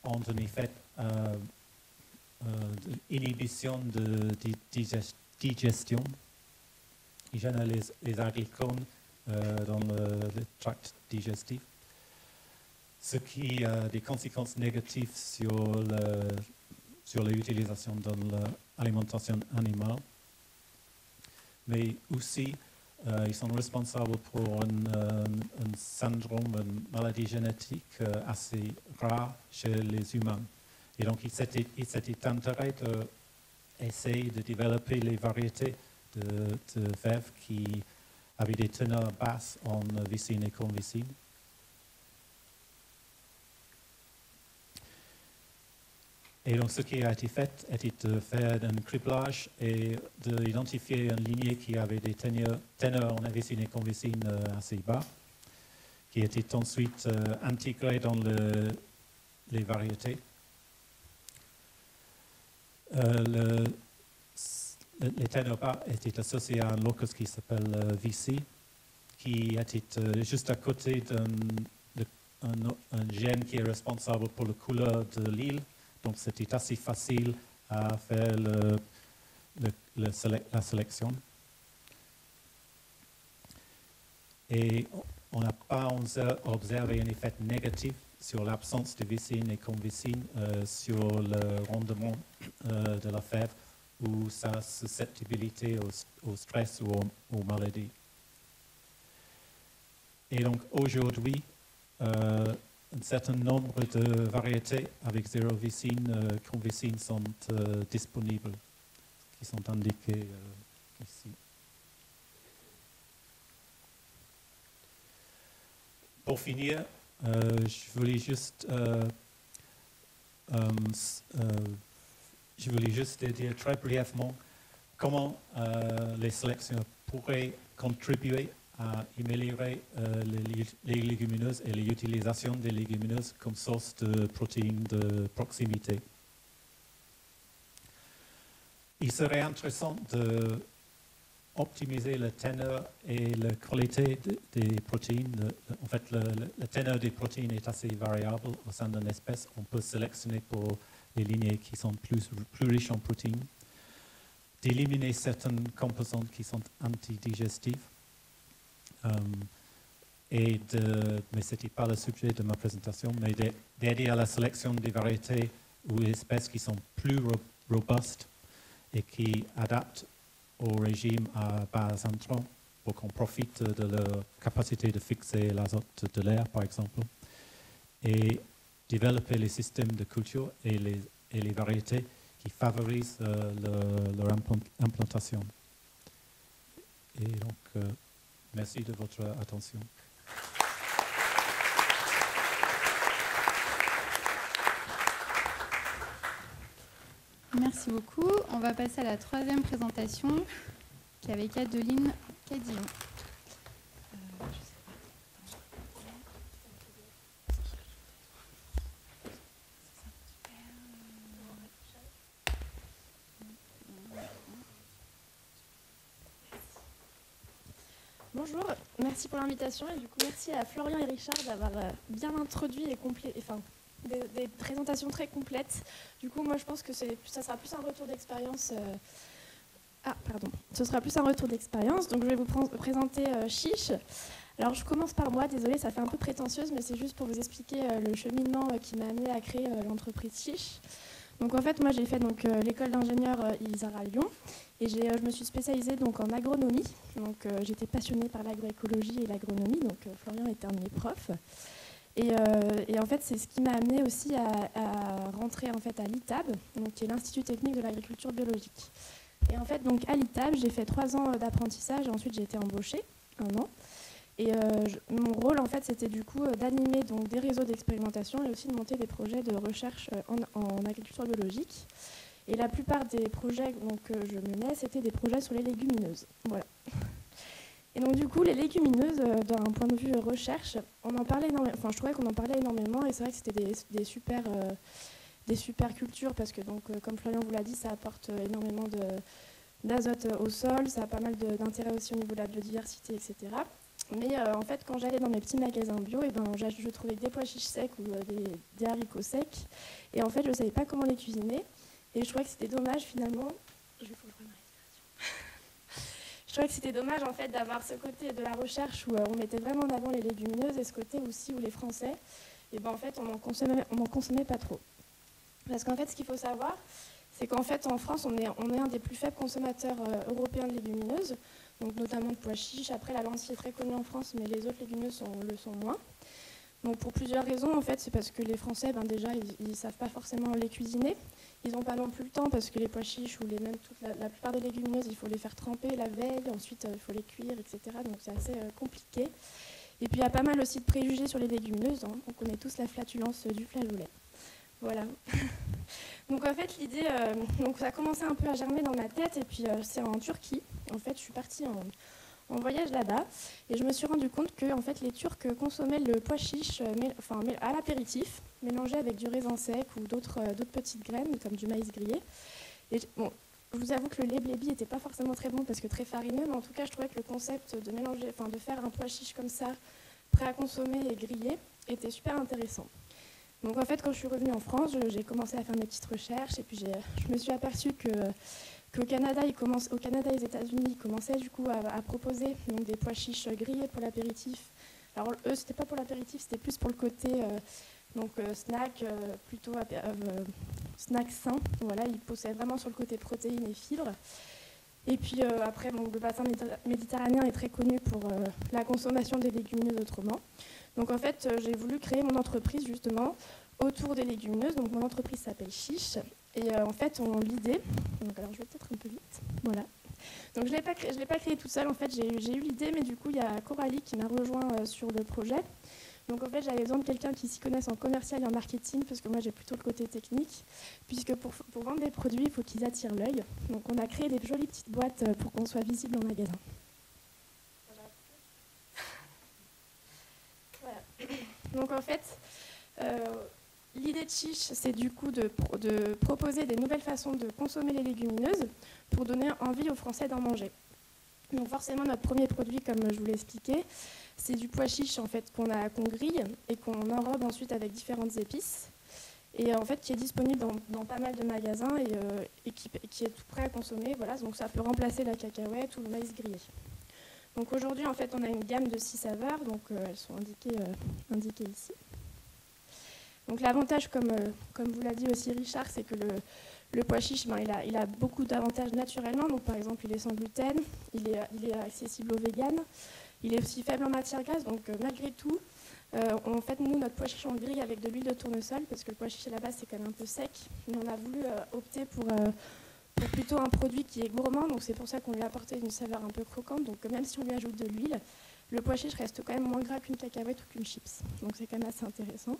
ont un effet d'inhibition de digestion. Ils génèrent les aglycones dans le tract digestif, ce qui a des conséquences négatives sur l'utilisation dans l'alimentation animale. Mais aussi, ils sont responsables pour un syndrome, une maladie génétique assez rare chez les humains. Et donc, il s'était intérêt d'essayer de développer les variétés de fèves qui avaient des teneurs basses en vicine et convicine. Et donc, ce qui a été fait était de faire un criblage et d'identifier une lignée qui avait des teneurs en vicine et convicine assez bas, qui était ensuite intégrée dans les variétés. Les teneurs bas étaient associés à un locus qui s'appelle VC, qui est juste à côté un gène qui est responsable pour la couleur de l'île. Donc c'était assez facile à faire la sélection. Et on n'a pas observé un effet négatif sur l'absence de vicine et convicine sur le rendement de la fève ou sa susceptibilité au stress ou aux maladies. Et donc aujourd'hui, un certain nombre de variétés avec zéro vicine, convicine sont disponibles, qui sont indiquées ici. Pour finir, je voulais juste dire très brièvement comment les sélections pourraient contribuer à améliorer les légumineuses et l'utilisation des légumineuses comme source de protéines de proximité. Il serait intéressant d'optimiser la teneur et la qualité des protéines. En fait, la teneur des protéines est assez variable au sein d'une espèce. On peut sélectionner pour les lignées qui sont plus riches en protéines, d'éliminer certaines composantes qui sont antidigestives. Mais ce n'était pas le sujet de ma présentation, mais d'aider à la sélection des variétés ou des espèces qui sont plus robustes et qui adaptent au régime à base intrants pour qu'on profite de leur capacité de fixer l'azote de l'air, par exemple, et développer les systèmes de culture et les variétés qui favorisent leur implantation. Et donc, merci de votre attention. Merci beaucoup. On va passer à la troisième présentation, qui est avec Adeline Cadillon. Bonjour, merci pour l'invitation et du coup merci à Florian et Richard d'avoir bien introduit et des présentations très complètes. Du coup moi je pense que ça sera plus un retour d'expérience. Ce sera plus un retour d'expérience. Donc je vais vous présenter Chiche. Alors je commence par moi, désolée ça fait un peu prétentieuse mais c'est juste pour vous expliquer le cheminement qui m'a amené à créer l'entreprise Chiche. Donc en fait moi j'ai fait l'école d'ingénieur ISAR à Lyon. Et je me suis spécialisée donc, en agronomie. Donc, j'étais passionnée par l'agroécologie et l'agronomie. Donc, Florian était un de mes profs. Et en fait, c'est ce qui m'a amenée aussi à rentrer en fait, à l'ITAB, donc, qui est l'Institut technique de l'agriculture biologique. Et en fait, donc, à l'ITAB, j'ai fait 3 ans d'apprentissage. Ensuite, j'ai été embauchée, 1 an. Et mon rôle, en fait, c'était du coup d'animer donc, des réseaux d'expérimentation et aussi de monter des projets de recherche en agriculture biologique. Et la plupart des projets que je menais, c'était des projets sur les légumineuses. Voilà. Et donc du coup, les légumineuses, d'un point de vue recherche, on en parlait énormément. Enfin, je trouvais qu'on en parlait énormément, et c'est vrai que c'était des super cultures parce que donc, comme Florian vous l'a dit, ça apporte énormément d'azote au sol, ça a pas mal d'intérêt aussi au niveau de la biodiversité, etc. Mais en fait, quand j'allais dans mes petits magasins bio, je trouvais que des pois chiches secs ou des haricots secs, et en fait, je ne savais pas comment les cuisiner. Et je trouvais que c'était dommage finalement. Je vais reprendre ma respiration. Je trouvais que c'était dommage en fait d'avoir ce côté de la recherche où on mettait vraiment en avant les légumineuses et ce côté aussi où les Français, en fait, on n'en consommait pas trop. Parce qu'en fait, ce qu'il faut savoir, c'est qu'en fait, en France, on est un des plus faibles consommateurs européens de légumineuses, donc notamment de pois chiches. Après, la lentille est très connue en France, mais les autres légumineuses le sont moins. Donc pour plusieurs raisons, en fait, c'est parce que les Français, déjà, ils ne savent pas forcément les cuisiner. Ils n'ont pas non plus le temps parce que les pois chiches ou même la plupart des légumineuses, il faut les faire tremper la veille, ensuite il faut les cuire, etc. Donc c'est assez compliqué. Et puis il y a pas mal aussi de préjugés sur les légumineuses. Hein. On connaît tous la flatulence du flageolet. Voilà. Donc en fait l'idée, ça a commencé un peu à germer dans ma tête et puis c'est en Turquie. En fait je suis partie en voyage là-bas et je me suis rendu compte que en fait, les Turcs consommaient le pois chiche à l'apéritif, mélangé avec du raisin sec ou d'autres petites graines comme du maïs grillé. Et je vous avoue que le lait blébie n'était pas forcément très bon parce que très farineux, mais en tout cas, je trouvais que le concept de mélanger, enfin de faire un pois chiche comme ça, prêt à consommer et grillé, était super intéressant. Donc en fait, quand je suis revenue en France, j'ai commencé à faire mes petites recherches et puis je me suis aperçue qu'au Canada, au Canada et aux États-Unis, ils commençaient du coup à proposer donc, des pois chiches grillés pour l'apéritif. Alors eux, c'était pas pour l'apéritif, c'était plus pour le côté snack, plutôt snack sain. Voilà, ils poussaient vraiment sur le côté protéines et fibres. Et puis après, le bassin méditerranéen est très connu pour la consommation des légumineuses autrement. Donc en fait, j'ai voulu créer mon entreprise justement autour des légumineuses. Donc mon entreprise s'appelle Chiche. Et en fait, l'idée... Alors je vais peut-être un peu vite. Voilà. Donc je ne l'ai pas créé toute seule. En fait, j'ai eu l'idée, mais du coup, il y a Coralie qui m'a rejoint sur le projet. Donc en fait, j'avais besoin de quelqu'un qui s'y connaisse en commercial et en marketing, parce que moi, j'ai plutôt le côté technique, puisque pour vendre des produits, il faut qu'ils attirent l'œil. Donc on a créé des jolies petites boîtes pour qu'on soit visible en magasin. Voilà. Donc en fait, l'idée de Chiche, c'est du coup de proposer des nouvelles façons de consommer les légumineuses pour donner envie aux Français d'en manger. Donc forcément, notre premier produit, comme je vous l'ai expliqué, c'est du pois chiche en fait, qu'on grille et qu'on enrobe ensuite avec différentes épices. Et en fait, qui est disponible dans pas mal de magasins et qui est tout prêt à consommer. Voilà, donc ça peut remplacer la cacahuète ou le maïs grillé. Donc aujourd'hui, en fait, on a une gamme de 6 saveurs, donc elles sont indiquées ici. Donc l'avantage, comme vous l'a dit aussi Richard, c'est que le pois chiche, il a beaucoup d'avantages naturellement. Donc par exemple, il est sans gluten, il est accessible aux véganes, il est aussi faible en matière grasse. Donc malgré tout, en fait, nous, notre pois chiche, on le grille avec de l'huile de tournesol, parce que le pois chiche à la base, c'est quand même un peu sec. Mais on a voulu opter pour plutôt un produit qui est gourmand. Donc c'est pour ça qu'on lui a apporté une saveur un peu croquante. Donc même si on lui ajoute de l'huile, le pois chiche reste quand même moins gras qu'une cacahuète ou qu'une chips. Donc c'est quand même assez intéressant.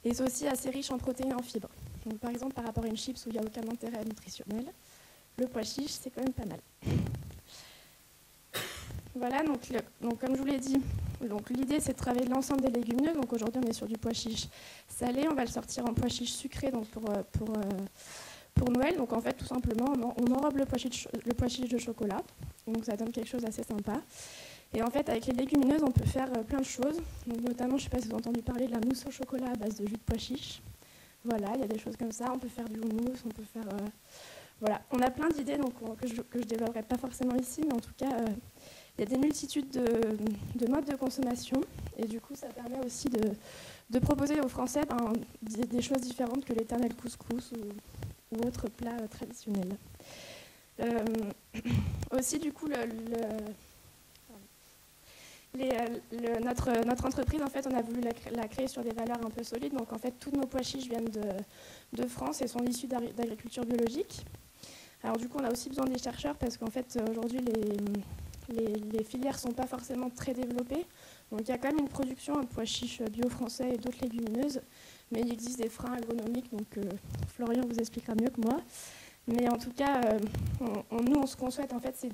Et c'est aussi assez riche en protéines et en fibres. Donc, par exemple, par rapport à une chips où il n'y a aucun intérêt nutritionnel, le pois chiche, c'est quand même pas mal. Voilà, donc comme je vous l'ai dit, l'idée c'est de travailler l'ensemble des légumineuses. Donc aujourd'hui, on est sur du pois chiche salé. On va le sortir en pois chiche sucré donc pour Noël. Donc en fait, tout simplement, on enrobe le pois chiche de chocolat. Donc ça donne quelque chose d'assez sympa. Et en fait, avec les légumineuses, on peut faire plein de choses. Donc, notamment, je ne sais pas si vous avez entendu parler de la mousse au chocolat à base de jus de pois chiche. Voilà, il y a des choses comme ça. On peut faire du houmous, on peut faire... Voilà, on a plein d'idées que je ne développerai pas forcément ici, mais en tout cas, il y a des multitudes de modes de consommation. Et du coup, ça permet aussi de proposer aux Français des choses différentes que l'éternel couscous ou autres plats traditionnels. Aussi, du coup, notre entreprise, en fait, on a voulu la créer sur des valeurs un peu solides. Donc, en fait, tous nos pois chiches viennent de France et sont issus d'agriculture biologique. Alors, du coup, on a aussi besoin des chercheurs parce qu'en fait, aujourd'hui, les filières ne sont pas forcément très développées. Donc, il y a quand même une production de pois chiches bio français et d'autres légumineuses. Mais il existe des freins agronomiques. Donc, Florian vous expliquera mieux que moi. Mais en tout cas, ce qu'on souhaite, en fait, c'est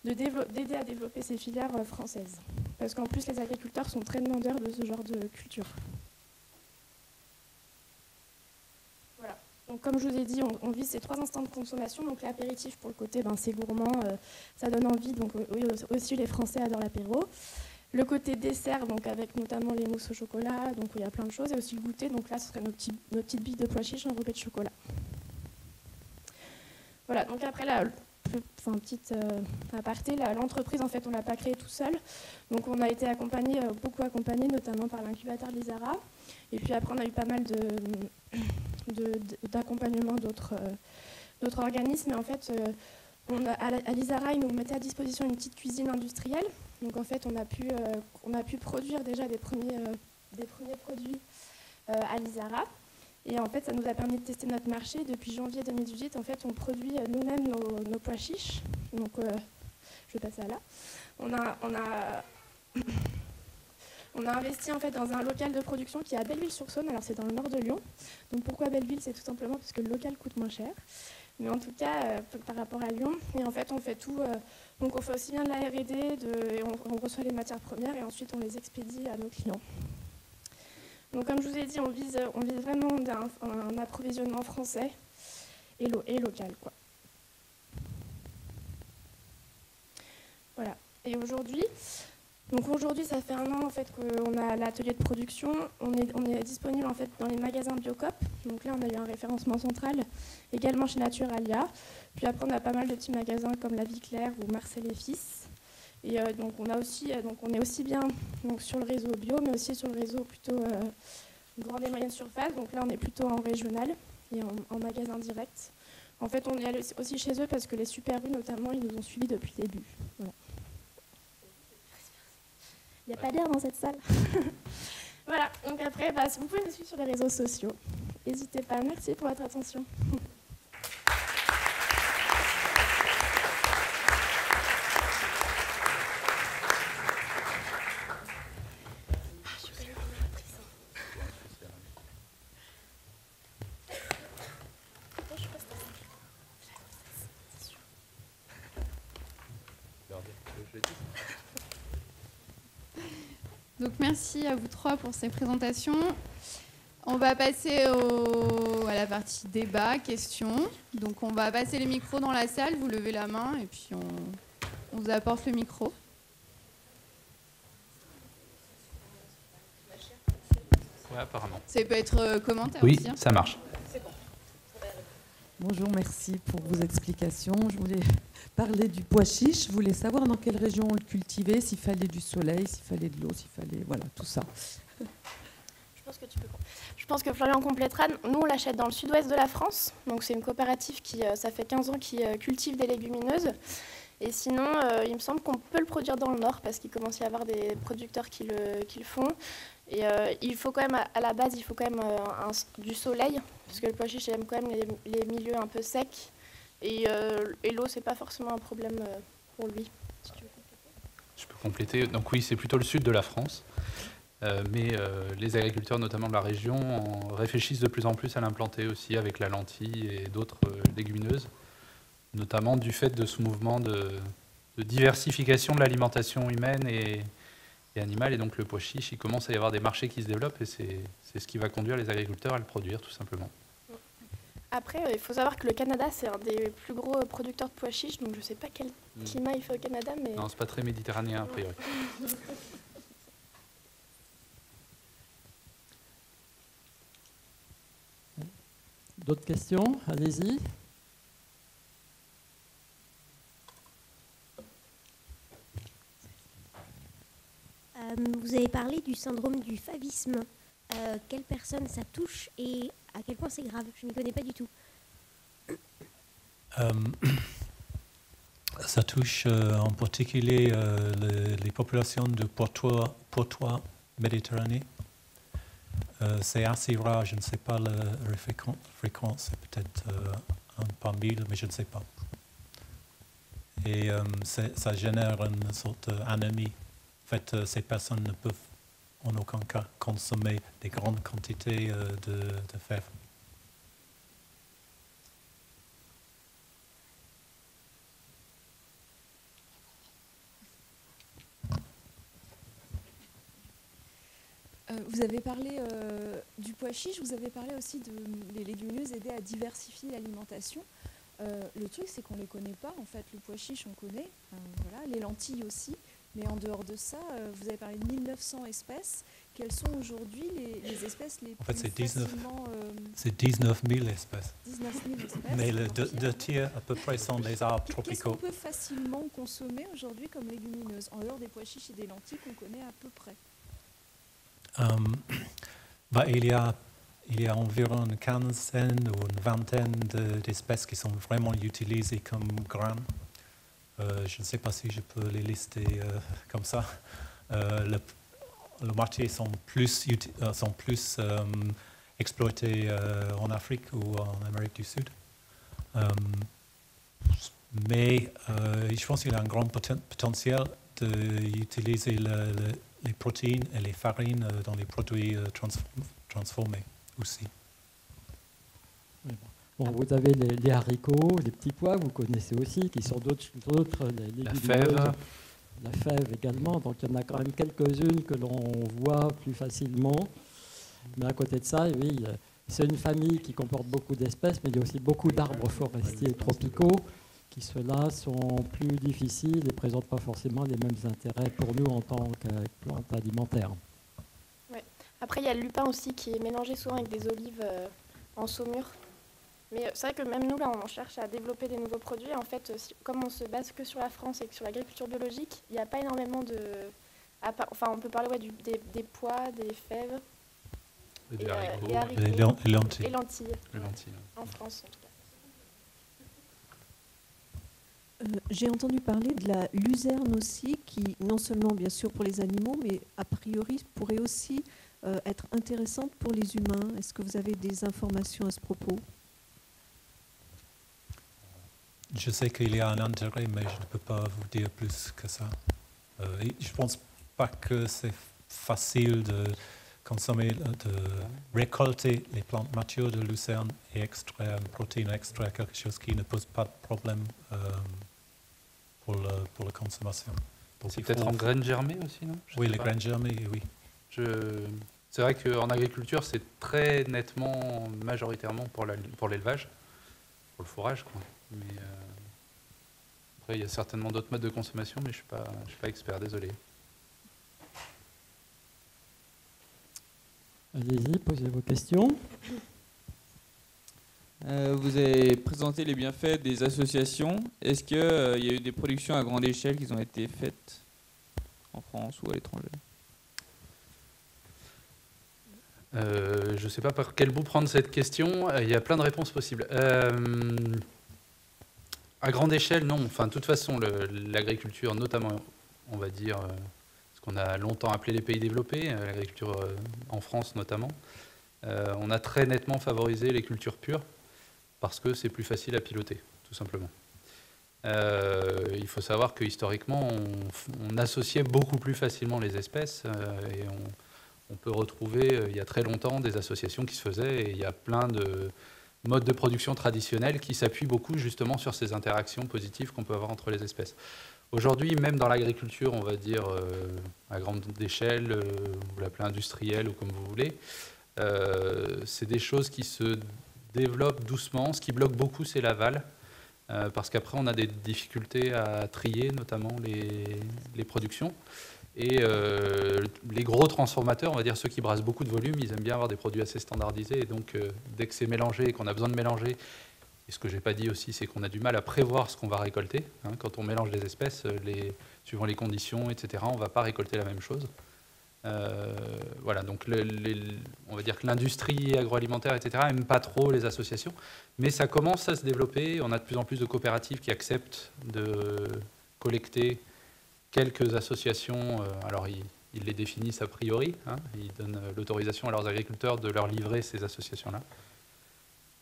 d'aider à développer ces filières françaises. Parce qu'en plus, les agriculteurs sont très demandeurs de ce genre de culture. Voilà. Donc, comme je vous ai dit, on vise ces 3 instants de consommation. Donc, l'apéritif, pour le côté, c'est gourmand, ça donne envie. Donc, aussi, les Français adorent l'apéro. Le côté dessert, donc avec notamment les mousses au chocolat, donc il y a plein de choses. Et aussi le goûter. Donc là, ce serait nos petites billes de pois chiches enrobées de chocolat. Voilà. Donc après, petite aparté, l'entreprise, en fait, on ne l'a pas créée tout seul. Donc, on a été beaucoup accompagné, notamment par l'incubateur de l'ISARA. Et puis après, on a eu pas mal d'accompagnement d'autres organismes. Et en fait, à l'ISARA, ils nous mettaient à disposition une petite cuisine industrielle. Donc, en fait, on a pu produire déjà des premiers produits à l'ISARA. Et en fait, ça nous a permis de tester notre marché. Depuis janvier 2018, en fait, on produit nous-mêmes nos pois chiches. Donc, je vais passer à là. On a investi en fait dans un local de production qui est à Belleville-sur-Saône. Alors, c'est dans le nord de Lyon. Donc, pourquoi Belleville? C'est tout simplement parce que le local coûte moins cher. Mais en tout cas, par rapport à Lyon. Et en fait, on fait tout. Donc, on fait aussi bien de la R&D, on reçoit les matières premières et ensuite, on les expédie à nos clients. Donc, comme je vous ai dit, on vise vraiment un approvisionnement français et local, quoi. Et aujourd'hui, ça fait 1 an en fait qu'on a l'atelier de production. On est disponible en fait dans les magasins Biocop. Donc là, on a eu un référencement central, également chez Naturalia. Puis après, on a pas mal de petits magasins comme La Vie Claire ou Marcel et Fils. Et donc on est aussi bien donc, sur le réseau bio, mais aussi sur le réseau plutôt grande et moyenne surface. Donc là, on est plutôt en régional et en magasin direct. En fait, on est allé aussi chez eux parce que les Super U, notamment, ils nous ont suivis depuis le début. Voilà. Il n'y a pas d'air dans cette salle. Voilà, donc après, vous pouvez nous suivre sur les réseaux sociaux. N'hésitez pas. Merci pour votre attention. Donc merci à vous 3 pour ces présentations. On va passer à la partie débat, questions. Donc on va passer les micros dans la salle, vous levez la main et puis on vous apporte le micro. Ouais, apparemment. Ça peut être commentaire oui, aussi. Hein. Ça marche. Bonjour, merci pour vos explications. Je voulais parler du pois chiche. Je voulais savoir dans quelle région on le cultivait, s'il fallait du soleil, s'il fallait de l'eau, s'il fallait... Voilà, tout ça. Je pense que Florian complétera. Nous, on l'achète dans le sud-ouest de la France. Donc c'est une coopérative qui, ça fait 15 ans, qui cultive des légumineuses. Et sinon, il me semble qu'on peut le produire dans le nord parce qu'il commence à y avoir des producteurs qui le font. Et il faut quand même, à la base, il faut quand même du soleil, parce que le pois chiche, il aime quand même les milieux un peu secs. Et l'eau, c'est pas forcément un problème pour lui. Si tu veux compléter. Je peux compléter. Donc oui, c'est plutôt le sud de la France. Mais les agriculteurs, notamment de la région, réfléchissent de plus en plus à l'implanter aussi avec la lentille et d'autres légumineuses, notamment du fait de ce mouvement de diversification de l'alimentation humaine et animale. Et donc le pois chiche, il commence à y avoir des marchés qui se développent et c'est ce qui va conduire les agriculteurs à le produire tout simplement. Après, il faut savoir que le Canada, c'est un des plus gros producteurs de pois chiches, donc je ne sais pas quel climat il fait au Canada. Mais... Non, c'est pas très méditerranéen a priori. D'autres questions? Allez-y. Vous avez parlé du syndrome du favisme. Quelle personne ça touche et à quel point c'est grave? Je ne connais pas du tout. Ça touche en particulier les populations de pourtois méditerranéens. C'est assez rare, je ne sais pas la fréquence, c'est peut-être 1 par 1000, mais je ne sais pas. Et ça génère une sorte d'anémie. En fait, ces personnes ne peuvent en aucun cas consommer des grandes quantités de fèves. Vous avez parlé du pois chiche, vous avez parlé aussi des légumineuses aider à diversifier l'alimentation. Le truc, c'est qu'on ne les connaît pas. En fait, le pois chiche, on connaît. Voilà, les lentilles aussi. Mais en dehors de ça, vous avez parlé de 1900 espèces. Quelles sont aujourd'hui les espèces les plus facilement... C'est 19 000 espèces. 19 000 espèces. Mais le 2 tiers à peu près sont des arbres tropicaux. Qu'est-ce qu'on peut facilement consommer aujourd'hui comme légumineuses, en dehors des pois chiches et des lentilles qu'on connaît à peu près? Il y a environ une quinzaine ou une vingtaine d'espèces qui sont vraiment utilisées comme grains. Je ne sais pas si je peux les lister comme ça. La moitié sont plus exploités en Afrique ou en Amérique du Sud. Mais je pense qu'il y a un grand potentiel d'utiliser les protéines et les farines dans les produits transformés aussi. Bon, vous avez les haricots, les petits pois, vous connaissez aussi, qui sont d'autres légumineuses. La fève. La fève également, donc il y en a quand même quelques-unes que l'on voit plus facilement. Mais à côté de ça, oui, c'est une famille qui comporte beaucoup d'espèces, mais il y a aussi beaucoup d'arbres forestiers tropicaux qui ceux-là sont plus difficiles et ne présentent pas forcément les mêmes intérêts pour nous en tant que plante alimentaire. Ouais. Après, il y a le lupin aussi qui est mélangé souvent avec des olives en saumure. Mais c'est vrai que même nous, là, on cherche à développer des nouveaux produits. En fait, comme on se base que sur la France et que sur l'agriculture biologique, il n'y a pas énormément de... Enfin, on peut parler des pois, des fèves, Et des haricots. Et lentilles. et lentilles, Les lentilles. en France en tout cas. J'ai entendu parler de la luzerne aussi, qui non seulement bien sûr pour les animaux, mais a priori pourrait aussi être intéressante pour les humains. Est-ce que vous avez des informations à ce propos? Je sais qu'il y a un intérêt, mais je ne peux pas vous dire plus que ça. Et je ne pense pas que c'est facile de consommer, de récolter les plantes matures de lucerne et extraire une protéine, extraire quelque chose qui ne pose pas de problème pour la consommation. Donc C'est il peut-être faut- en graines germées aussi, non? Je Oui, sais les pas. graines germées, oui. C'est vrai qu'en agriculture, c'est très nettement, majoritairement pour l'élevage, pour le fourrage, quoi. Mais après, il y a certainement d'autres modes de consommation, mais je suis pas expert, désolé. Allez-y, posez vos questions. Vous avez présenté les bienfaits des associations. Est-ce qu'il y a eu des productions à grande échelle qui ont été faites en France ou à l'étranger? Je ne sais pas par quel bout prendre cette question. Il y a plein de réponses possibles. À grande échelle, non. Enfin, de toute façon, l'agriculture, notamment, on va dire, ce qu'on a longtemps appelé les pays développés, l'agriculture en France notamment, on a très nettement favorisé les cultures pures parce que c'est plus facile à piloter, tout simplement. Il faut savoir que historiquement, on associait beaucoup plus facilement les espèces et on peut retrouver, il y a très longtemps, des associations qui se faisaient et il y a plein de modes de production traditionnels qui s'appuient beaucoup justement sur ces interactions positives qu'on peut avoir entre les espèces. Aujourd'hui, même dans l'agriculture, on va dire à grande échelle, vous l'appelez industrielle ou comme vous voulez, c'est des choses qui se développent doucement. Ce qui bloque beaucoup, c'est l'aval, parce qu'après, on a des difficultés à trier, notamment les productions. Et les gros transformateurs, on va dire ceux qui brassent beaucoup de volume, ils aiment bien avoir des produits assez standardisés. Et donc, dès que c'est mélangé et qu'on a besoin de mélanger, et ce que je n'ai pas dit aussi, c'est qu'on a du mal à prévoir ce qu'on va récolter. Hein, quand on mélange des espèces, suivant les conditions, etc., on ne va pas récolter la même chose. Voilà, donc on va dire que l'industrie agroalimentaire, etc., n'aime pas trop les associations. Mais ça commence à se développer. On a de plus en plus de coopératives qui acceptent de collecter quelques associations, alors ils les définissent a priori, hein, ils donnent l'autorisation à leurs agriculteurs de leur livrer ces associations-là.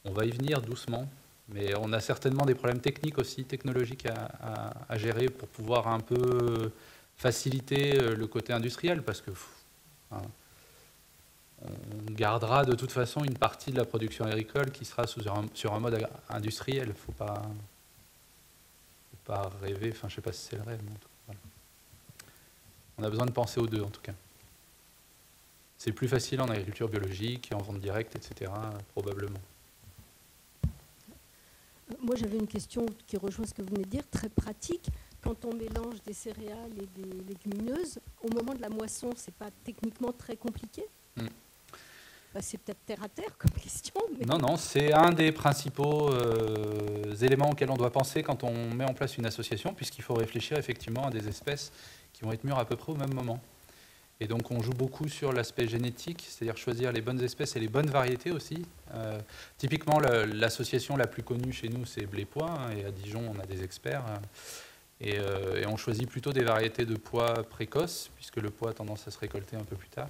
On va y venir doucement, mais on a certainement des problèmes techniques aussi, technologiques à gérer pour pouvoir un peu faciliter le côté industriel, parce que hein, on gardera de toute façon une partie de la production agricole qui sera sur un mode industriel. Faut pas rêver, enfin je sais pas si c'est le rêve, mais en tout cas. Voilà. On a besoin de penser aux deux, en tout cas. C'est plus facile en agriculture biologique, en vente directe, etc., probablement. Moi, j'avais une question qui rejoint ce que vous venez de dire, très pratique. Quand on mélange des céréales et des légumineuses, au moment de la moisson, c'est pas techniquement très compliqué? Bah, c'est peut-être terre à terre comme question. Mais... Non, c'est un des principaux éléments auxquels on doit penser quand on met en place une association, puisqu'il faut réfléchir effectivement à des espèces qui vont être mûres à peu près au même moment. Et donc on joue beaucoup sur l'aspect génétique, c'est-à-dire choisir les bonnes espèces et les bonnes variétés aussi. Typiquement, l'association la plus connue chez nous, c'est blé pois, hein, et à Dijon, on a des experts. Et on choisit plutôt des variétés de pois précoces, puisque le pois a tendance à se récolter un peu plus tard,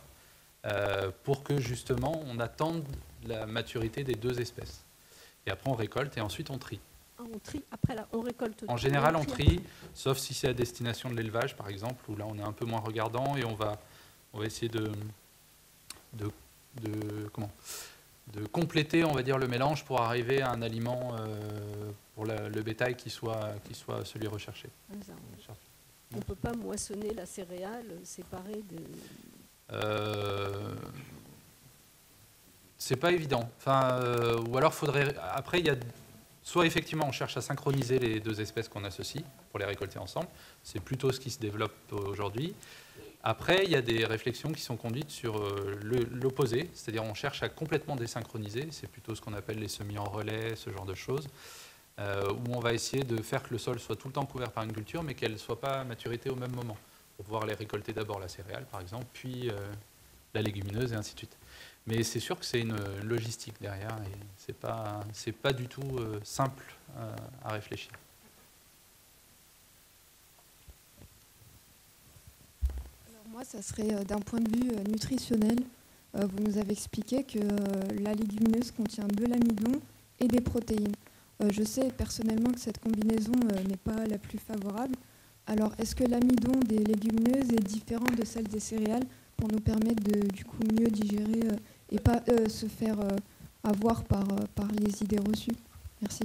pour que justement on attende la maturité des deux espèces. Et après on récolte et ensuite on trie. Ah, on trie, après là, on récolte. En général, on trie, sauf si c'est à destination de l'élevage, par exemple, où là on est un peu moins regardant et on va essayer de compléter, on va dire, le mélange pour arriver à un aliment pour le bétail qui soit celui recherché. On ne peut pas moissonner la céréale séparée de... C'est pas évident. Enfin, ou alors faudrait. Après, il y a soit effectivement on cherche à synchroniser les deux espèces qu'on associe pour les récolter ensemble, c'est plutôt ce qui se développe aujourd'hui. Après, il y a des réflexions qui sont conduites sur l'opposé, c'est-à-dire on cherche à complètement désynchroniser, c'est plutôt ce qu'on appelle les semis en relais, ce genre de choses, où on va essayer de faire que le sol soit tout le temps couvert par une culture, mais qu'elle ne soit pas à maturité au même moment, pour pouvoir les récolter d'abord la céréale, par exemple, puis la légumineuse, et ainsi de suite. Mais c'est sûr que c'est une logistique derrière, et c'est pas du tout simple à réfléchir. Moi, ça serait d'un point de vue nutritionnel. Vous nous avez expliqué que la légumineuse contient de l'amidon et des protéines. Je sais personnellement que cette combinaison n'est pas la plus favorable. Alors, est-ce que l'amidon des légumineuses est différent de celle des céréales pour nous permettre de du coup mieux digérer et pas se faire avoir par les idées reçues? Merci.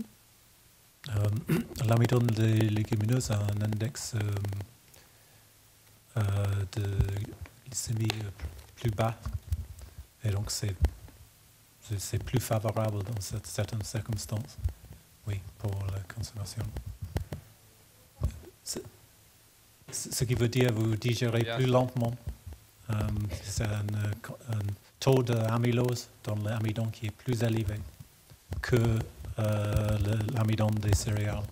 L'amidon des légumineuses a un index de glycémie plus bas, et donc c'est plus favorable dans certaines circonstances, oui, pour la consommation. Ce qui veut dire vous digérez plus lentement. C'est un taux d'amylose dans l'amidon qui est plus élevé que l'amidon des céréales.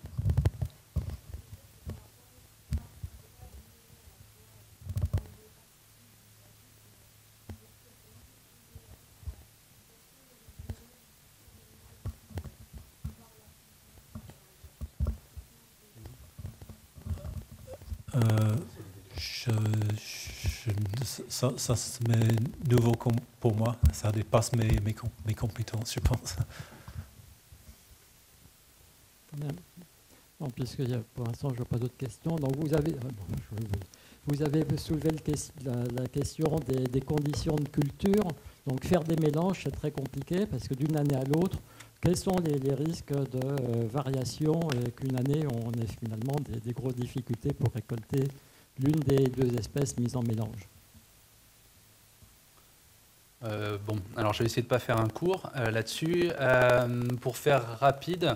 Ça c'est nouveau pour moi, ça dépasse mes compétences, je pense. Bon, puisque pour l'instant je n'ai pas d'autres questions, donc vous avez soulevé la question des conditions de culture. Donc faire des mélanges, c'est très compliqué parce que d'une année à l'autre, quels sont les risques de variation et qu'une année on ait finalement des grosses difficultés pour récolter l'une des deux espèces mises en mélange? Bon, alors je vais essayer de ne pas faire un cours là-dessus. Pour faire rapide,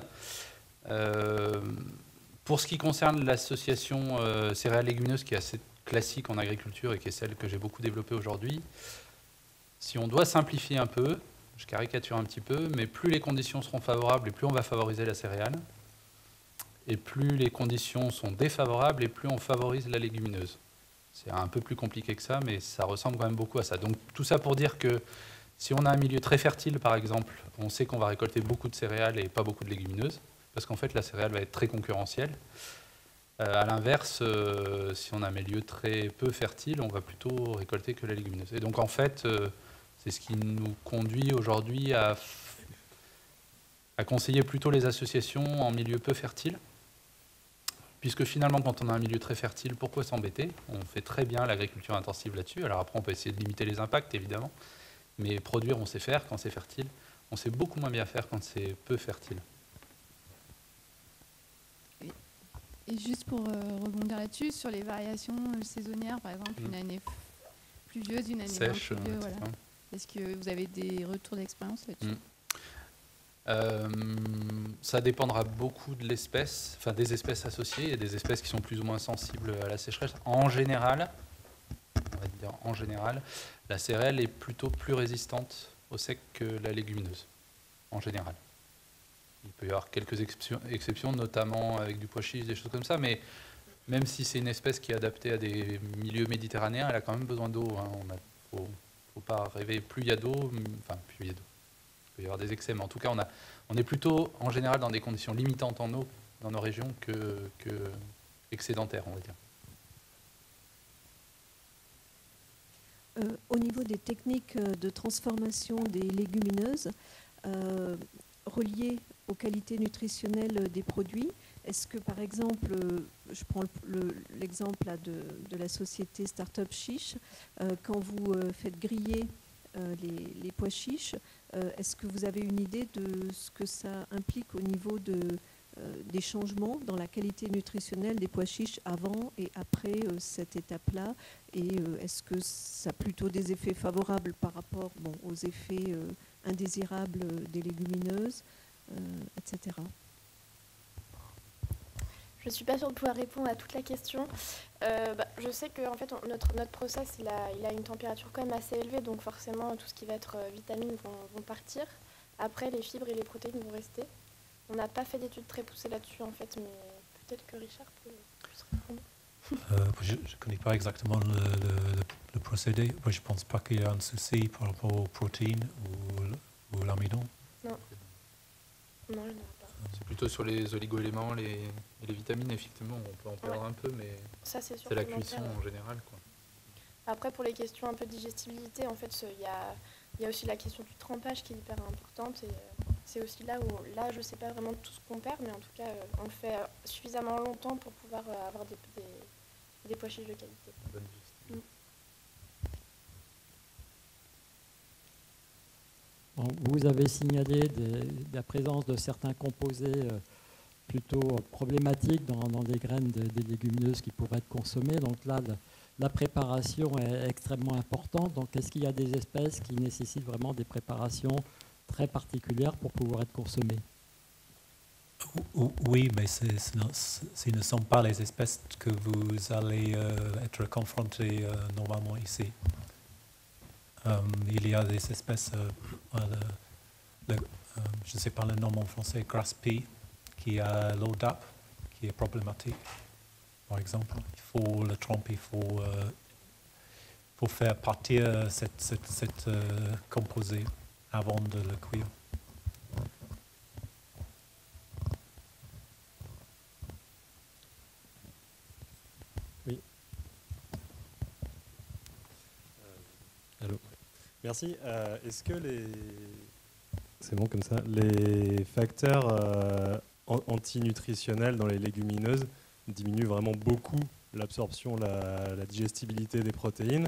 pour ce qui concerne l'association céréales légumineuses qui est assez classique en agriculture et qui est celle que j'ai beaucoup développée aujourd'hui, si on doit simplifier un peu, je caricature un petit peu, mais plus les conditions seront favorables et plus on va favoriser la céréale, et plus les conditions sont défavorables et plus on favorise la légumineuse. C'est un peu plus compliqué que ça, mais ça ressemble quand même beaucoup à ça. Donc tout ça pour dire que si on a un milieu très fertile, par exemple, on sait qu'on va récolter beaucoup de céréales et pas beaucoup de légumineuses, parce qu'en fait la céréale va être très concurrentielle. À l'inverse, si on a un milieu très peu fertile, on va plutôt récolter que la légumineuse. Et donc en fait, c'est ce qui nous conduit aujourd'hui à conseiller plutôt les associations en milieu peu fertile. Puisque finalement, quand on a un milieu très fertile, pourquoi s'embêter? On fait très bien l'agriculture intensive là-dessus. Alors après, on peut essayer de limiter les impacts, évidemment. Mais produire, on sait faire quand c'est fertile. On sait beaucoup moins bien faire quand c'est peu fertile. Et juste pour rebondir là-dessus, sur les variations saisonnières, par exemple, une année pluvieuse, une année sèche, moins pluvieuse, voilà. Est-ce que vous avez des retours d'expérience là-dessus? Ça dépendra beaucoup de l'espèce, enfin des espèces associées. Il y a des espèces qui sont plus ou moins sensibles à la sécheresse. En général, on va dire en général, la céréale est plutôt plus résistante au sec que la légumineuse, en général. Il peut y avoir quelques exceptions, notamment avec du pois chiche, des choses comme ça, mais même si c'est une espèce qui est adaptée à des milieux méditerranéens, elle a quand même besoin d'eau. Il ne faut pas rêver, plus il y a d'eau, enfin plus il y a d'eau. Il peut y avoir des excès, mais en tout cas, on est plutôt, en général, dans des conditions limitantes en eau dans nos régions que excédentaires, on va dire. Au niveau des techniques de transformation des légumineuses, reliées aux qualités nutritionnelles des produits, est-ce que, par exemple, je prends l'exemple de la société Startup Chiche, quand vous faites griller les pois chiches, est-ce que vous avez une idée de ce que ça implique au niveau des changements dans la qualité nutritionnelle des pois chiches avant et après cette étape-là? Et est-ce que ça a plutôt des effets favorables par rapport aux effets indésirables des légumineuses, etc. Je ne suis pas sûre de pouvoir répondre à toute la question. Je sais que en fait, notre process, il a une température quand même assez élevée, donc forcément, tout ce qui va être vitamines vont partir. Après, les fibres et les protéines vont rester. On n'a pas fait d'études très poussées là-dessus, en fait, mais peut-être que Richard peut plus répondre. Je ne connais pas exactement le procédé. Moi, je ne pense pas qu'il y a un souci par rapport aux protéines ou l'amidon. Non. Non, il n'y en a pas. C'est plutôt sur les oligo-éléments et les vitamines, effectivement, on peut en perdre un peu, mais ça, c'est sûr c'est la qu'on en cuisson perd. en général, quoi. Après, pour les questions un peu de digestibilité, en fait, il y a aussi la question du trempage qui est hyper importante. Et c'est aussi là où, je ne sais pas vraiment tout ce qu'on perd, mais en tout cas, on le fait suffisamment longtemps pour pouvoir avoir des pois chiches de qualité. Bonne digestion. Bon, vous avez signalé la présence de certains composés plutôt problématiques dans des graines des légumineuses qui pourraient être consommées. Donc là, la préparation est extrêmement importante. Donc est-ce qu'il y a des espèces qui nécessitent vraiment des préparations très particulières pour pouvoir être consommées? Oui, mais ce ne sont pas les espèces que vous allez être confrontés normalement ici. Il y a des espèces, je ne sais pas le nom en français, grass pea, qui a l'ODAP, qui est problématique. Par exemple, il faut le tremper, il faut faire partir cette composé avant de le cuire. Oui. Allô. Merci. Est-ce que c'est bon comme ça, les facteurs antinutritionnels dans les légumineuses diminuent vraiment beaucoup l'absorption, la digestibilité des protéines,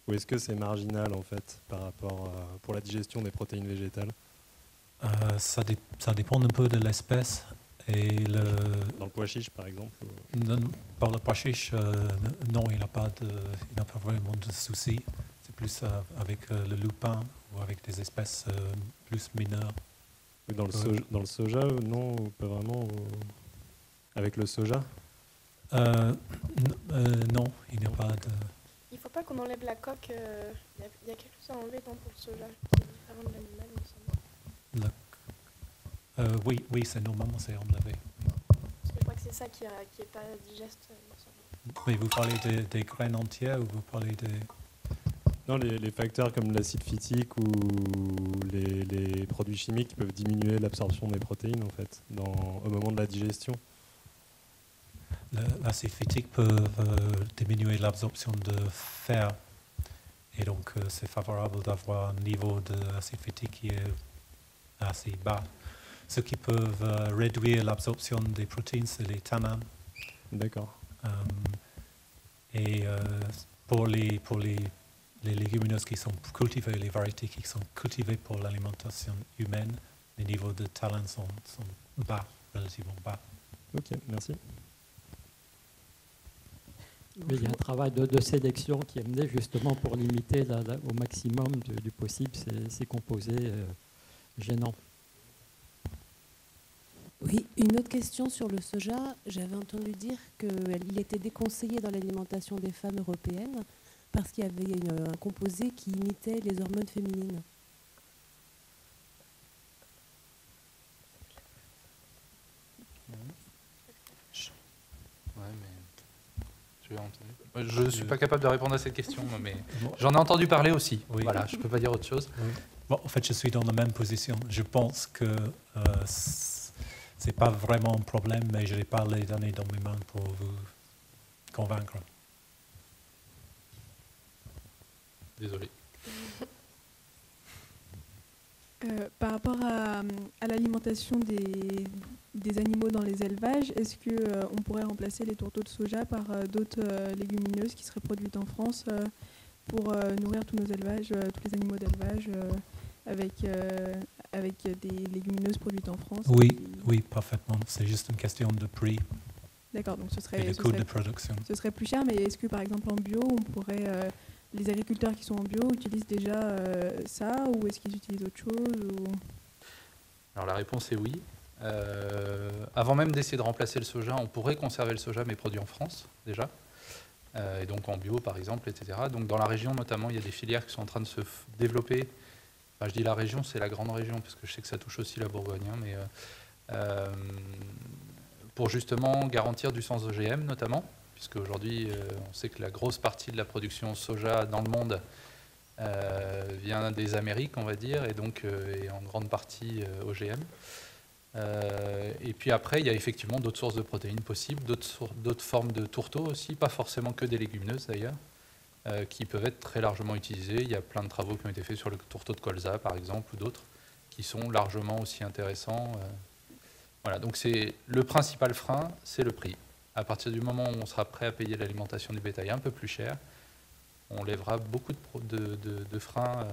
ou est-ce que c'est marginal en fait par rapport pour la digestion des protéines végétales? Ça dépend un peu de l'espèce. Dans le pois chiche par exemple? Par le pois chiche, non, il n'a pas vraiment de souci. C'est plus avec le lupin ou avec des espèces plus mineures. Oui, dans le soja, non, pas vraiment. Avec le soja? Non, il n'y a pas de... Il ne faut pas qu'on enlève la coque. Il y a quelque chose à enlever pour le soja, qui est différent de l'animal, il me semble. Oui, c'est normalement c'est enlevé. Je crois que c'est ça qui est pas digeste, il me semble. Mais vous parlez des graines entières ou vous parlez des... Non, les facteurs comme l'acide phytique ou les produits chimiques peuvent diminuer l'absorption des protéines en fait, au moment de la digestion. L'acide phytique peut diminuer l'absorption de fer et donc c'est favorable d'avoir un niveau d'acide phytique qui est assez bas. Ce qui peut réduire l'absorption des protéines, c'est les tannins. D'accord. Et pour les légumineuses qui sont cultivées, les variétés qui sont cultivées pour l'alimentation humaine, les niveaux de tannins sont bas, relativement bas. Ok, merci. Mais il y a un travail de sélection qui est mené justement pour limiter au maximum du possible ces composés gênants. Oui, une autre question sur le soja. J'avais entendu dire qu'il était déconseillé dans l'alimentation des femmes européennes parce qu'il y avait un composé qui imitait les hormones féminines. Ouais, mais je ne suis pas capable de répondre à cette question, mais j'en ai entendu parler aussi. Oui. Voilà, je ne peux pas dire autre chose. Oui. Bon, en fait, je suis dans la même position. Je pense que ce n'est pas vraiment un problème, mais je n'ai pas les données dans mes mains pour vous convaincre. Désolé. Par rapport à l'alimentation des animaux dans les élevages, est-ce qu'on pourrait remplacer les tourteaux de soja par d'autres légumineuses qui seraient produites en France pour nourrir tous nos élevages, tous les animaux d'élevage avec des légumineuses produites en France? Oui, parfaitement. C'est juste une question de prix. D'accord, donc et le coût de production. Ce serait plus cher, mais est-ce que par exemple en bio, on pourrait... les agriculteurs qui sont en bio utilisent déjà ça ou est-ce qu'ils utilisent autre chose ou... Alors la réponse est oui. Avant même d'essayer de remplacer le soja, on pourrait conserver le soja mais produit en France déjà, et donc en bio par exemple, etc. Donc dans la région notamment, il y a des filières qui sont en train de se développer. Enfin, je dis la région, c'est la grande région parce que je sais que ça touche aussi la Bourgogne, hein, mais pour justement garantir du sans OGM notamment, puisque aujourd'hui on sait que la grosse partie de la production soja dans le monde vient des Amériques, on va dire, et donc est en grande partie OGM. Et puis après, il y a effectivement d'autres sources de protéines possibles, d'autres formes de tourteaux aussi, pas forcément que des légumineuses d'ailleurs, qui peuvent être très largement utilisées. Il y a plein de travaux qui ont été faits sur le tourteau de colza par exemple, ou d'autres, qui sont largement aussi intéressants. Voilà, donc c'est le principal frein, c'est le prix. À partir du moment où on sera prêt à payer l'alimentation du bétail un peu plus cher, on lèvera beaucoup de freins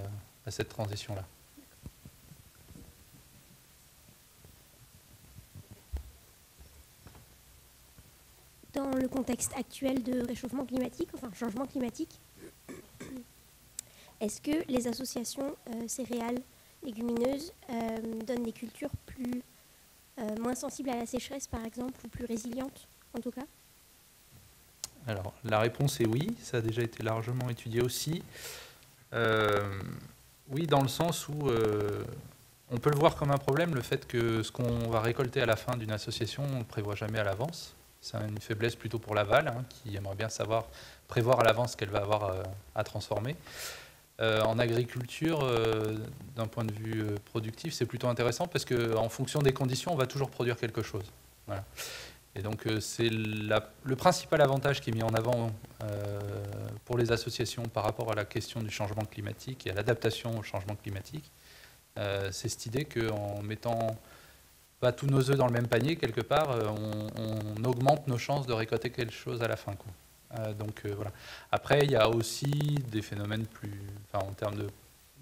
à cette transition-là. Dans le contexte actuel de réchauffement climatique, enfin changement climatique, est-ce que les associations céréales, légumineuses donnent des cultures moins sensibles à la sécheresse par exemple, ou plus résilientes en tout cas? Alors la réponse est oui, ça a déjà été largement étudié aussi. Oui, dans le sens où on peut le voir comme un problème, le fait que ce qu'on va récolter à la fin d'une association, on ne le prévoit jamais à l'avance. C'est une faiblesse plutôt pour l'aval, hein, qui aimerait bien prévoir à l'avance ce qu'elle va avoir à transformer. En agriculture, d'un point de vue productif, c'est plutôt intéressant parce qu'en fonction des conditions, on va toujours produire quelque chose. Voilà. Et donc c'est le principal avantage qui est mis en avant pour les associations par rapport à la question du changement climatique et à l'adaptation au changement climatique. C'est cette idée qu'en mettant pas tous nos œufs dans le même panier, quelque part, on augmente nos chances de récolter quelque chose à la fin, quoi. Donc voilà. Après, il y a aussi des phénomènes en termes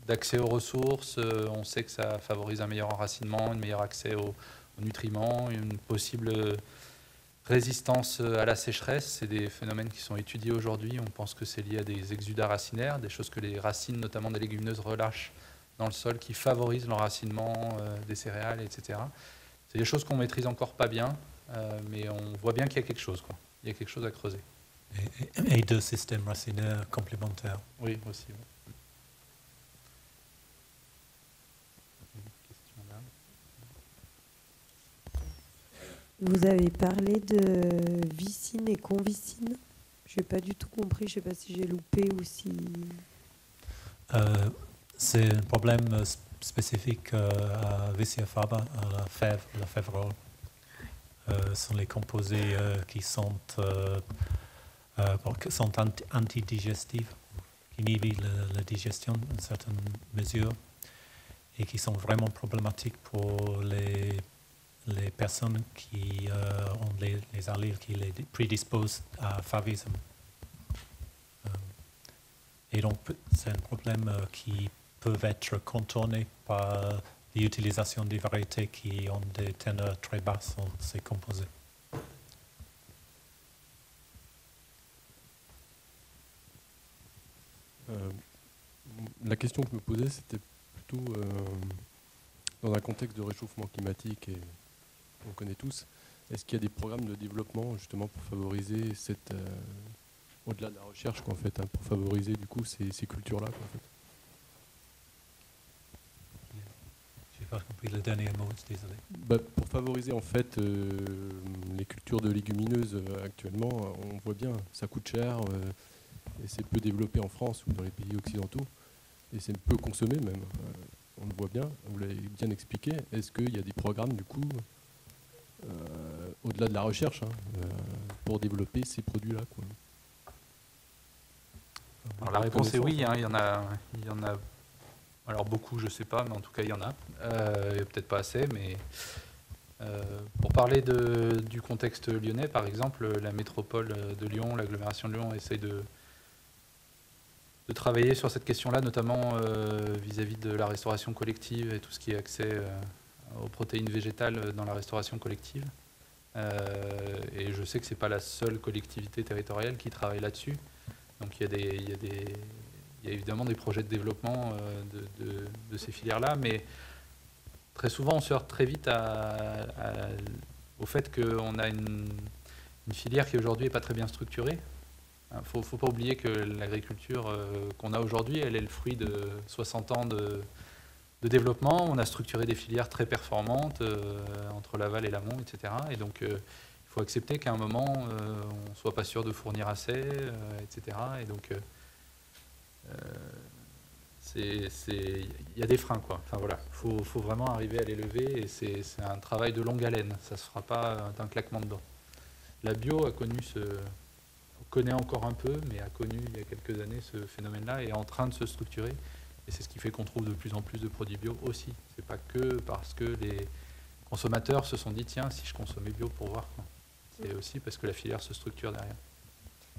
d'accès aux ressources. On sait que ça favorise un meilleur enracinement, un meilleur accès aux nutriments, une possible résistance à la sécheresse. C'est des phénomènes qui sont étudiés aujourd'hui. On pense que c'est lié à des exudats racinaires, des choses que les racines, notamment des légumineuses, relâchent dans le sol, qui favorisent l'enracinement des céréales, etc. C'est des choses qu'on maîtrise encore pas bien, mais on voit bien qu'il y a quelque chose, quoi. Il y a quelque chose à creuser. Et deux systèmes racinaires complémentaires. Oui, aussi. Oui. Vous avez parlé de vicine et convicine. Je n'ai pas du tout compris, je ne sais pas si j'ai loupé ou si... C'est un problème spécifique à Vicia faba, à la févrole. Ce sont les composés qui sont antidigestifs, qui inhibent la digestion dans certaines mesures et qui sont vraiment problématiques pour les personnes qui ont les alléles qui les prédisposent à favisme. Et donc, c'est un problème qui peut être contourné par l'utilisation des variétés qui ont des teneurs très basses en ces composés. La question que je me posais, c'était plutôt dans un contexte de réchauffement climatique, et on connaît tous, est-ce qu'il y a des programmes de développement justement pour favoriser cette, au-delà de la recherche, en fait, hein, pour favoriser du coup ces cultures-là, en fait. Je n'ai pas compris le dernier mot, désolé. Pour favoriser en fait les cultures de légumineuses actuellement, on voit bien, ça coûte cher et c'est peu développé en France ou dans les pays occidentaux et c'est peu consommé même. On le voit bien, vous l'avez bien expliqué. Est-ce qu'il y a des programmes du coup au-delà de la recherche pour développer ces produits-là, quoi? Alors, la réponse est oui, hein, il y en a. Alors beaucoup, je ne sais pas, mais en tout cas, il y en a. Peut-être pas assez, mais pour parler du contexte lyonnais, par exemple, la métropole de Lyon, l'agglomération de Lyon essaye de travailler sur cette question-là, notamment vis-à-vis de la restauration collective et tout ce qui est accès aux protéines végétales dans la restauration collective. Et je sais que ce n'est pas la seule collectivité territoriale qui travaille là-dessus. Donc il y a évidemment des projets de développement de ces filières-là, mais très souvent, on se heurte très vite au fait qu'on a une filière qui aujourd'hui n'est pas très bien structurée. Il ne faut pas oublier que l'agriculture qu'on a aujourd'hui, elle est le fruit de 60 ans de développement. On a structuré des filières très performantes entre l'aval et l'amont, etc. Et donc, il faut accepter qu'à un moment, on ne soit pas sûr de fournir assez, etc. Et donc, il y a des freins, quoi. Enfin, voilà. Faut vraiment arriver à les lever, et c'est un travail de longue haleine. Ça ne se fera pas d'un claquement de doigts. La bio a connu connaît encore un peu, mais a connu il y a quelques années ce phénomène-là et est en train de se structurer. Et c'est ce qui fait qu'on trouve de plus en plus de produits bio aussi. C'est pas que parce que les consommateurs se sont dit tiens, si je consommais bio pour voir. C'est aussi parce que la filière se structure derrière.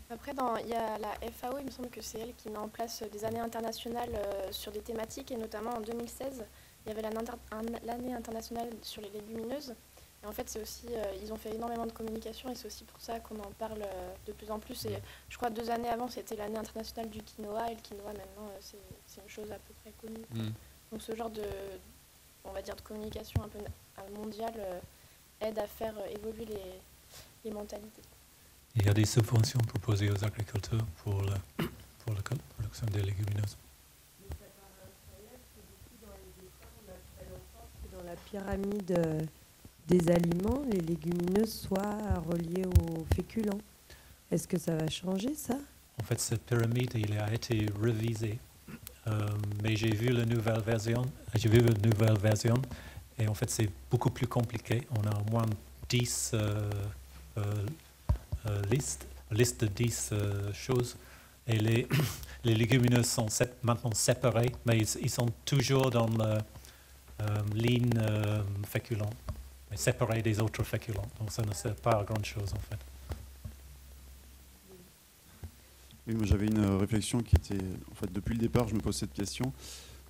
Après, il y a la FAO, il me semble que c'est elle qui met en place des années internationales sur des thématiques, et notamment en 2016, il y avait l'année internationale sur les légumineuses. Et en fait, c'est aussi, ils ont fait énormément de communication, et c'est aussi pour ça qu'on en parle de plus en plus. Et je crois 2 années avant, c'était l'année internationale du quinoa, et le quinoa maintenant, c'est une chose à peu près connue. Donc ce genre de, on va dire, de communication un peu mondiale aide à faire évoluer les mentalités. Il y a des subventions proposées aux agriculteurs pour la production des légumineuses. Dans la pyramide des aliments, les légumineuses soient reliées aux féculents. Est-ce que ça va changer, ça? En fait, cette pyramide, il a été révisé. Mais j'ai vu la nouvelle version. Et en fait, c'est beaucoup plus compliqué. On a au moins 10 liste de 10 choses. Et les légumineuses sont maintenant séparées, mais ils sont toujours dans la ligne féculent, mais séparés des autres féculents. Donc ça ne sert pas à grand chose en fait. Oui, moi j'avais une réflexion qui était, en fait, depuis le départ, je me pose cette question.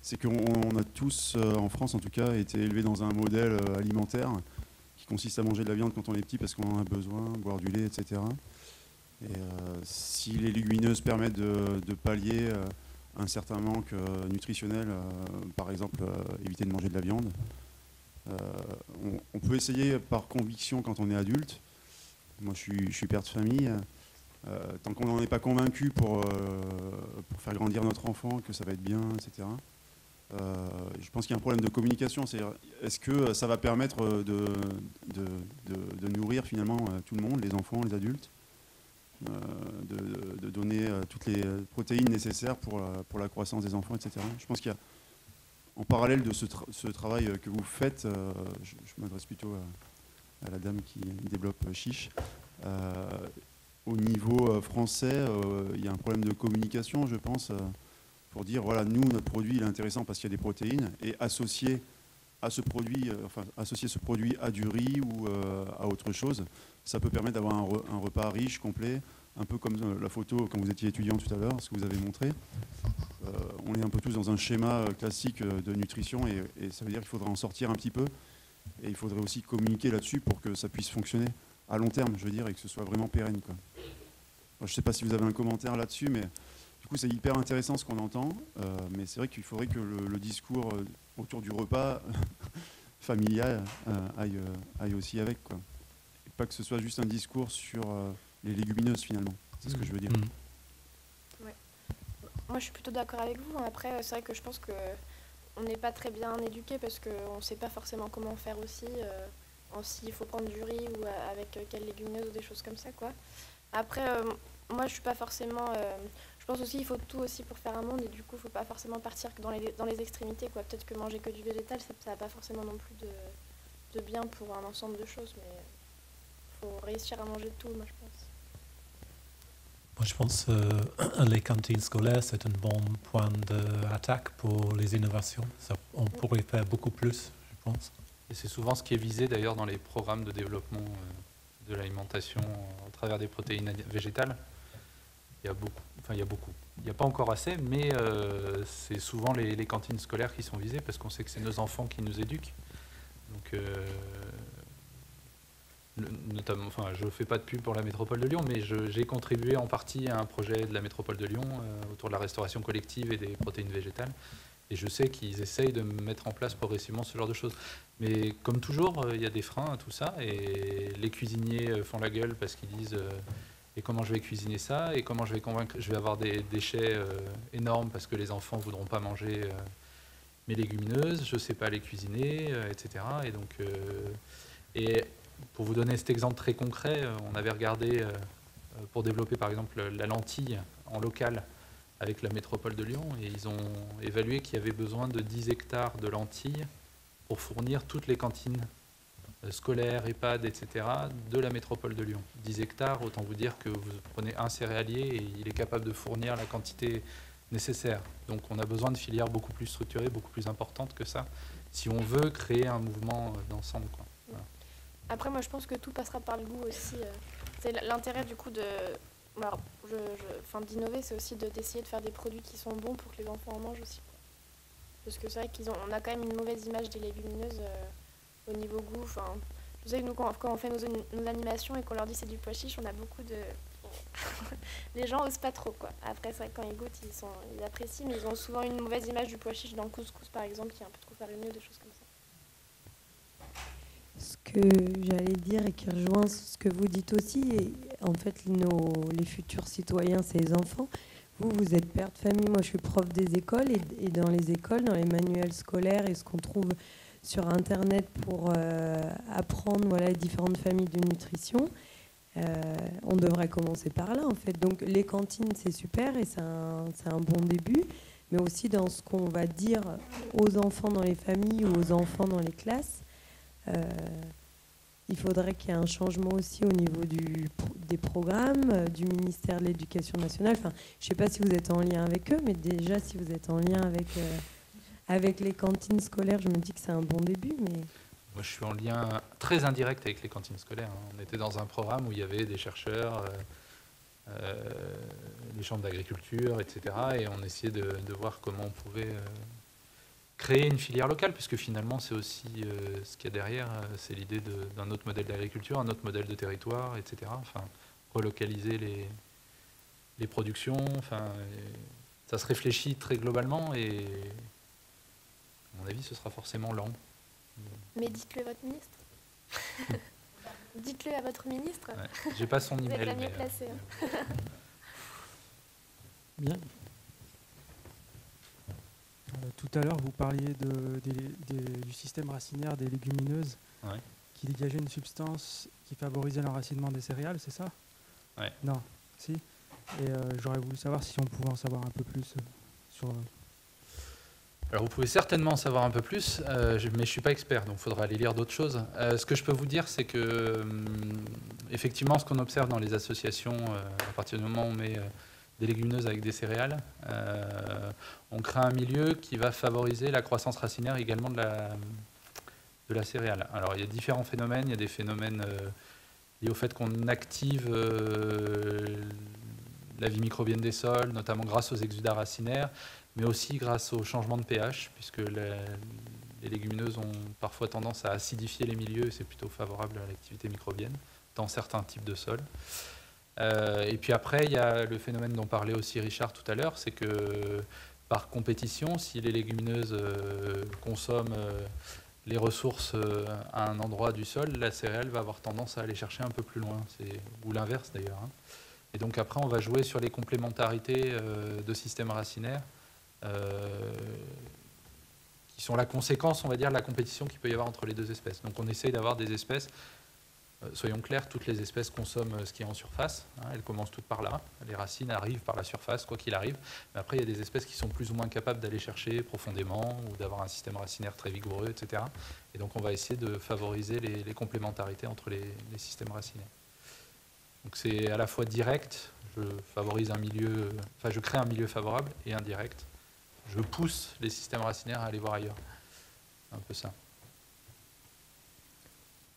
C'est qu'on a tous, en France en tout cas, été élevés dans un modèle alimentaire qui consiste à manger de la viande quand on est petit parce qu'on en a besoin, boire du lait, etc. Et si les légumineuses permettent de pallier un certain manque nutritionnel, par exemple éviter de manger de la viande, on peut essayer par conviction quand on est adulte. Moi je suis père de famille. Tant qu'on n'en est pas convaincu pour faire grandir notre enfant, que ça va être bien, etc. Je pense qu'il y a un problème de communication. C'est-à-dire, est-ce que ça va permettre de nourrir finalement tout le monde, les enfants, les adultes, de donner toutes les protéines nécessaires pour la croissance des enfants, etc. Je pense qu'il y a, en parallèle de ce travail que vous faites, je m'adresse plutôt à la dame qui développe Chiche. Au niveau français, il y a un problème de communication, je pense, pour dire, voilà, nous, notre produit, il est intéressant parce qu'il y a des protéines, et associer ce produit à du riz ou à autre chose, ça peut permettre d'avoir un repas riche, complet, un peu comme la photo quand vous étiez étudiant tout à l'heure, ce que vous avez montré. On est un peu tous dans un schéma classique de nutrition, et ça veut dire qu'il faudra en sortir un petit peu, et il faudrait aussi communiquer là-dessus pour que ça puisse fonctionner à long terme, je veux dire, et que ce soit vraiment pérenne, quoi. Je ne sais pas si vous avez un commentaire là-dessus, mais du coup c'est hyper intéressant ce qu'on entend, mais c'est vrai qu'il faudrait que le discours autour du repas familial aille aussi avec, quoi. Et pas que ce soit juste un discours sur les légumineuses finalement, c'est ce que je veux dire. Ouais. Moi je suis plutôt d'accord avec vous. Après c'est vrai que je pense qu'on n'est pas très bien éduqué parce qu'on ne sait pas forcément comment faire aussi. S'il faut prendre du riz ou avec quelle légumineuse ou des choses comme ça, quoi. Après, moi je suis pas forcément... je pense aussi qu'il faut tout aussi pour faire un monde, et du coup il faut pas forcément partir que dans les extrémités, quoi. Peut-être que manger que du végétal, ça n'a pas forcément non plus de bien pour un ensemble de choses, mais il faut réussir à manger de tout, moi je pense. Moi, je pense que les cantines scolaires, c'est un bon point d'attaque pour les innovations. On pourrait faire beaucoup plus, je pense. Et c'est souvent ce qui est visé d'ailleurs dans les programmes de développement de l'alimentation à travers des protéines végétales. Il y a beaucoup. Il n'y a pas encore assez, mais c'est souvent les cantines scolaires qui sont visées parce qu'on sait que c'est nos enfants qui nous éduquent. Donc, notamment, enfin, je ne fais pas de pub pour la métropole de Lyon, mais j'ai contribué en partie à un projet de la métropole de Lyon autour de la restauration collective et des protéines végétales. Et je sais qu'ils essayent de mettre en place progressivement ce genre de choses. Mais comme toujours, il y a des freins à tout ça. Et les cuisiniers font la gueule parce qu'ils disent et comment je vais cuisiner ça? Et comment je vais convaincre? Je vais avoir des déchets énormes parce que les enfants ne voudront pas manger mes légumineuses. Je ne sais pas les cuisiner, etc. Et donc, et pour vous donner cet exemple très concret, on avait regardé pour développer par exemple la lentille en local avec la métropole de Lyon, et ils ont évalué qu'il y avait besoin de 10 hectares de lentilles pour fournir toutes les cantines scolaires, EHPAD, etc. de la métropole de Lyon. 10 hectares, autant vous dire que vous prenez un céréalier et il est capable de fournir la quantité nécessaire. Donc on a besoin de filières beaucoup plus structurées, beaucoup plus importantes que ça, si on veut créer un mouvement d'ensemble, quoi. Voilà. Après, moi, je pense que tout passera par le goût aussi. C'est l'intérêt du coup de... Alors, d'innover, c'est aussi d'essayer de faire des produits qui sont bons pour que les enfants en mangent aussi. Parce que c'est vrai qu'on a quand même une mauvaise image des légumineuses au niveau goût. Enfin, je sais que nous, quand on fait nos animations et qu'on leur dit c'est du pois chiche, on a beaucoup de... les gens osent pas trop, quoi. Après, c'est vrai que quand ils goûtent, ils apprécient, mais ils ont souvent une mauvaise image du pois chiche dans le couscous, par exemple, qui est un peu trop farineux, des choses comme ça. Ce que j'allais dire et qui rejoint ce que vous dites aussi, et en fait, les futurs citoyens, c'est les enfants. Vous êtes père de famille, moi je suis prof des écoles, et dans les écoles, dans les manuels scolaires et ce qu'on trouve sur Internet pour apprendre les différentes familles de nutrition, on devrait commencer par là en fait. Donc les cantines, c'est super et c'est un bon début, mais aussi dans ce qu'on va dire aux enfants dans les familles ou aux enfants dans les classes. Il faudrait qu'il y ait un changement aussi au niveau des programmes, du ministère de l'Éducation nationale. Enfin, je ne sais pas si vous êtes en lien avec eux, mais déjà, si vous êtes en lien avec les cantines scolaires, je me dis que c'est un bon début. Mais... Moi, je suis en lien très indirect avec les cantines scolaires. On était dans un programme où il y avait des chercheurs, les chambres d'agriculture, etc. Et on essayait de voir comment on pouvait... créer une filière locale, puisque finalement c'est aussi ce qu'il y a derrière, c'est l'idée d'un autre modèle d'agriculture, un autre modèle de territoire, etc. Enfin, relocaliser les productions, enfin, ça se réfléchit très globalement et à mon avis ce sera forcément lent. Mais dites-le à votre ministre. Dites-le à votre ministre. Ouais, j'ai pas son email. Vous êtes la mieux placée. Bien. Tout à l'heure, vous parliez du système racinaire des légumineuses, ouais, qui dégageait une substance qui favorisait l'enracinement des céréales, c'est ça? Ouais. Non, si. Et j'aurais voulu savoir si on pouvait en savoir un peu plus sur... Alors vous pouvez certainement en savoir un peu plus, mais je ne suis pas expert, donc il faudra aller lire d'autres choses. Ce que je peux vous dire, c'est que effectivement, ce qu'on observe dans les associations, à partir du moment où on met... des légumineuses avec des céréales, on crée un milieu qui va favoriser la croissance racinaire également de la céréale. Alors il y a différents phénomènes, il y a des phénomènes liés au fait qu'on active la vie microbienne des sols, notamment grâce aux exudats racinaires, mais aussi grâce au changement de pH, puisque les légumineuses ont parfois tendance à acidifier les milieux, et c'est plutôt favorable à l'activité microbienne dans certains types de sols. Et puis après, il y a le phénomène dont parlait aussi Richard tout à l'heure, c'est que par compétition, si les légumineuses consomment les ressources à un endroit du sol, la céréale va avoir tendance à aller chercher un peu plus loin, ou l'inverse d'ailleurs. Hein. Et donc après, on va jouer sur les complémentarités de systèmes racinaires, qui sont la conséquence, on va dire, de la compétition qu'il peut y avoir entre les deux espèces. Donc on essaye d'avoir des espèces... soyons clairs, toutes les espèces consomment ce qui est en surface. Hein, elles commencent toutes par là. Les racines arrivent par la surface, quoi qu'il arrive. Mais après, il y a des espèces qui sont plus ou moins capables d'aller chercher profondément ou d'avoir un système racinaire très vigoureux, etc. Et donc, on va essayer de favoriser les complémentarités entre les systèmes racinaires. Donc, c'est à la fois direct, je favorise un milieu, enfin, je crée un milieu favorable, et indirect, je pousse les systèmes racinaires à aller voir ailleurs. C'est un peu ça.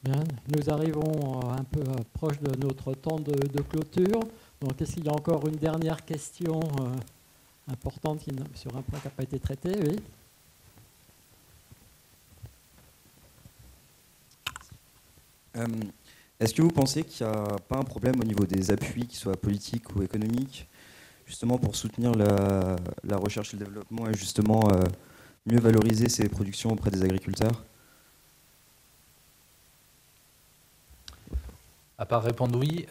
Bien, nous arrivons un peu proche de notre temps de clôture. Donc, est-ce qu'il y a encore une dernière question importante sur un point qui n'a pas été traité? Oui. Est-ce que vous pensez qu'il n'y a pas un problème au niveau des appuis, qu'ils soient politiques ou économiques, justement pour soutenir la recherche et le développement et justement mieux valoriser ces productions auprès des agriculteurs? À part répondre oui,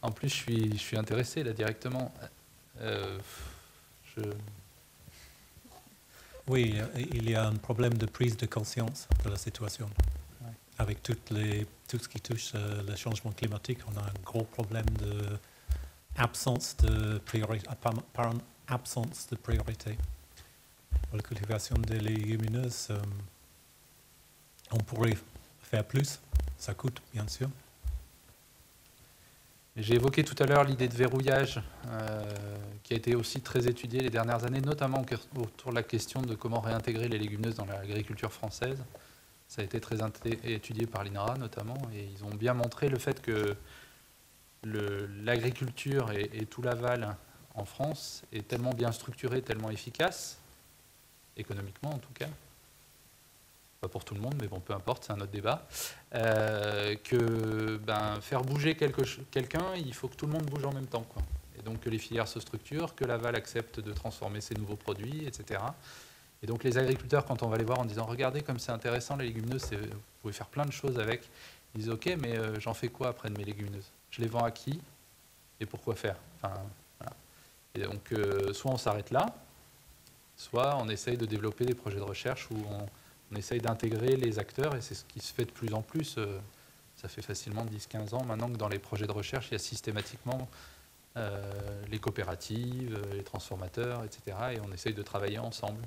en plus je suis intéressé là directement. Oui, il y a un problème de prise de conscience de la situation. Ouais. Avec tout ce qui touche le changement climatique, on a un gros problème d'absence de priorité, par une absence de priorité. Pour la cultivation des légumineuses, on pourrait faire plus, ça coûte bien sûr. J'ai évoqué tout à l'heure l'idée de verrouillage qui a été aussi très étudiée les dernières années, notamment autour de la question de comment réintégrer les légumineuses dans l'agriculture française. Ça a été très étudié par l'INRA notamment, et ils ont bien montré le fait que l'agriculture et tout l'aval en France est tellement bien structuré, tellement efficace, économiquement en tout cas, pas pour tout le monde, mais bon, peu importe, c'est un autre débat, que faire bouger quelqu'un, il faut que tout le monde bouge en même temps, quoi. Et donc que les filières se structurent, que l'aval accepte de transformer ses nouveaux produits, etc. Et donc les agriculteurs, quand on va les voir en disant « Regardez comme c'est intéressant, les légumineuses, vous pouvez faire plein de choses avec », ils disent « Ok, mais j'en fais quoi après de mes légumineuses? Je les vends à qui? Et pourquoi faire ?» Enfin, voilà. Et donc soit on s'arrête là, soit on essaye de développer des projets de recherche où on essaye d'intégrer les acteurs, et c'est ce qui se fait de plus en plus. Ça fait facilement 10-15 ans maintenant que dans les projets de recherche, il y a systématiquement les coopératives, les transformateurs, etc. Et on essaye de travailler ensemble.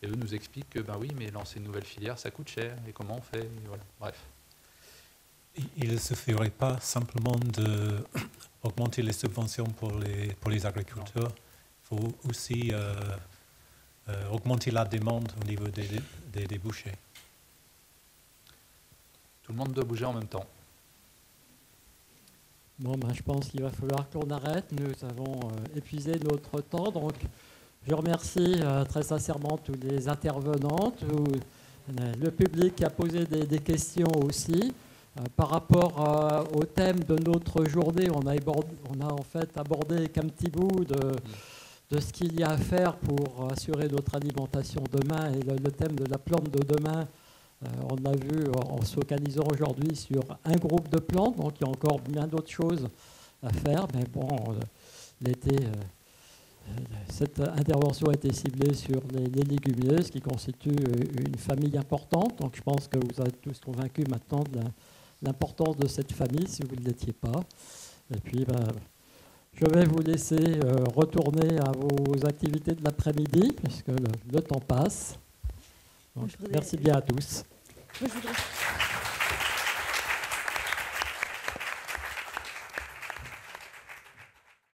Et eux nous expliquent que, ben oui, mais lancer une nouvelle filière, ça coûte cher. Et comment on fait? Et voilà. Bref. Il ne suffirait pas simplement d'augmenter les subventions pour les agriculteurs. Il faut aussi augmenter la demande au niveau des débouchés. Tout le monde doit bouger en même temps. Bon, je pense qu'il va falloir qu'on arrête. Nous avons épuisé notre temps. Donc, je remercie très sincèrement tous les intervenants, le public qui a posé des questions aussi. Par rapport au thème de notre journée, on a en fait abordé qu'un petit bout de ce qu'il y a à faire pour assurer notre alimentation demain. Et le thème de la plante de demain, on l'a vu en se focalisant aujourd'hui sur un groupe de plantes. Donc il y a encore bien d'autres choses à faire. Mais bon, cette intervention a été ciblée sur les légumineuses qui constituent une famille importante. Donc je pense que vous êtes tous convaincus maintenant de l'importance de cette famille, si vous ne l'étiez pas. Et puis, je vais vous laisser retourner à vos activités de l'après-midi, puisque le temps passe. Donc, merci bien à tous. Je voudrais...